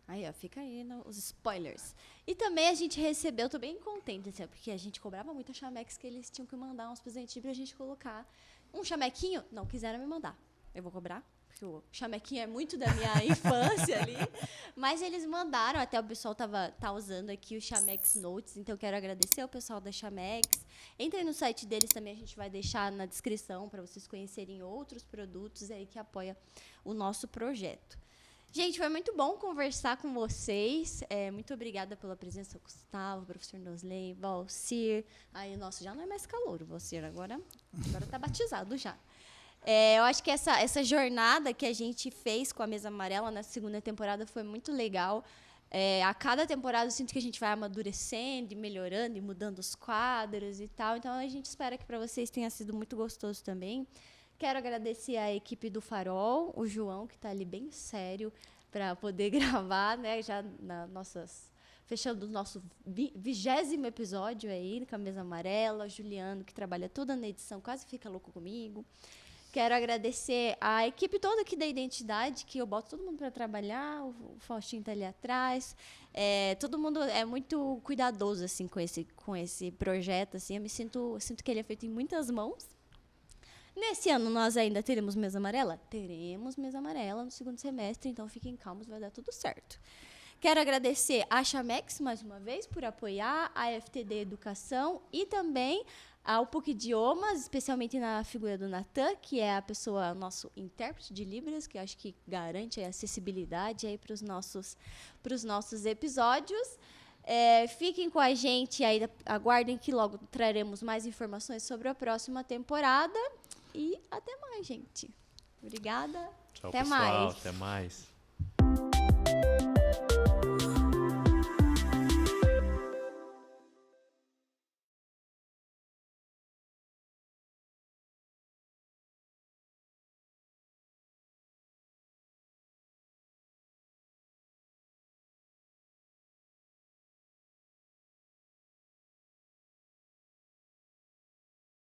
Aí, ó, fica aí os spoilers. E também a gente recebeu, tô bem contente, assim, porque a gente cobrava muito a Chamex que eles tinham que mandar uns presentes pra gente colocar. Um chamequinho? Não quiseram me mandar. Eu vou cobrar, porque o chamequinho é muito da minha infância ali. Mas eles mandaram, até o pessoal tá usando aqui o Chamex Notes, então eu quero agradecer ao pessoal da Chamex. Entrem no site deles também, a gente vai deixar na descrição para vocês conhecerem outros produtos aí que apoiam o nosso projeto. Gente, foi muito bom conversar com vocês. Muito obrigada pela presença, Gustavo, professor Noslen, Valcir. Aí, nossa, já não é mais calor, o Valcir agora tá batizado já. Eu acho que essa jornada que a gente fez com a Mesa Amarela na segunda temporada foi muito legal. A cada temporada eu sinto que a gente vai amadurecendo e melhorando e mudando os quadros e tal. Então, a gente espera que para vocês tenha sido muito gostoso também. Quero agradecer a equipe do Farol, o João, que está ali bem sério para poder gravar, né? Já fechando o nosso 20º episódio aí, com a Mesa Amarela, o Juliano, que trabalha toda na edição, quase fica louco comigo. Quero agradecer a equipe toda aqui da Identidade, que eu boto todo mundo para trabalhar, o Faustinho está ali atrás. Todo mundo é muito cuidadoso assim, com esse projeto. Assim, eu sinto que ele é feito em muitas mãos. Nesse ano, nós ainda teremos Mesa Amarela? Teremos Mesa Amarela no segundo semestre, então fiquem calmos, vai dar tudo certo. Quero agradecer a Chamex, mais uma vez, por apoiar a FTD Educação e também ao PUC Idiomas, especialmente na figura do Natan, que é a pessoa, nosso intérprete de Libras, que eu acho que garante a acessibilidade aí para os nossos episódios. Fiquem com a gente aí, aguardem que logo traremos mais informações sobre a próxima temporada. E até mais, gente. Obrigada. Tchau, até pessoal. mais. Até mais.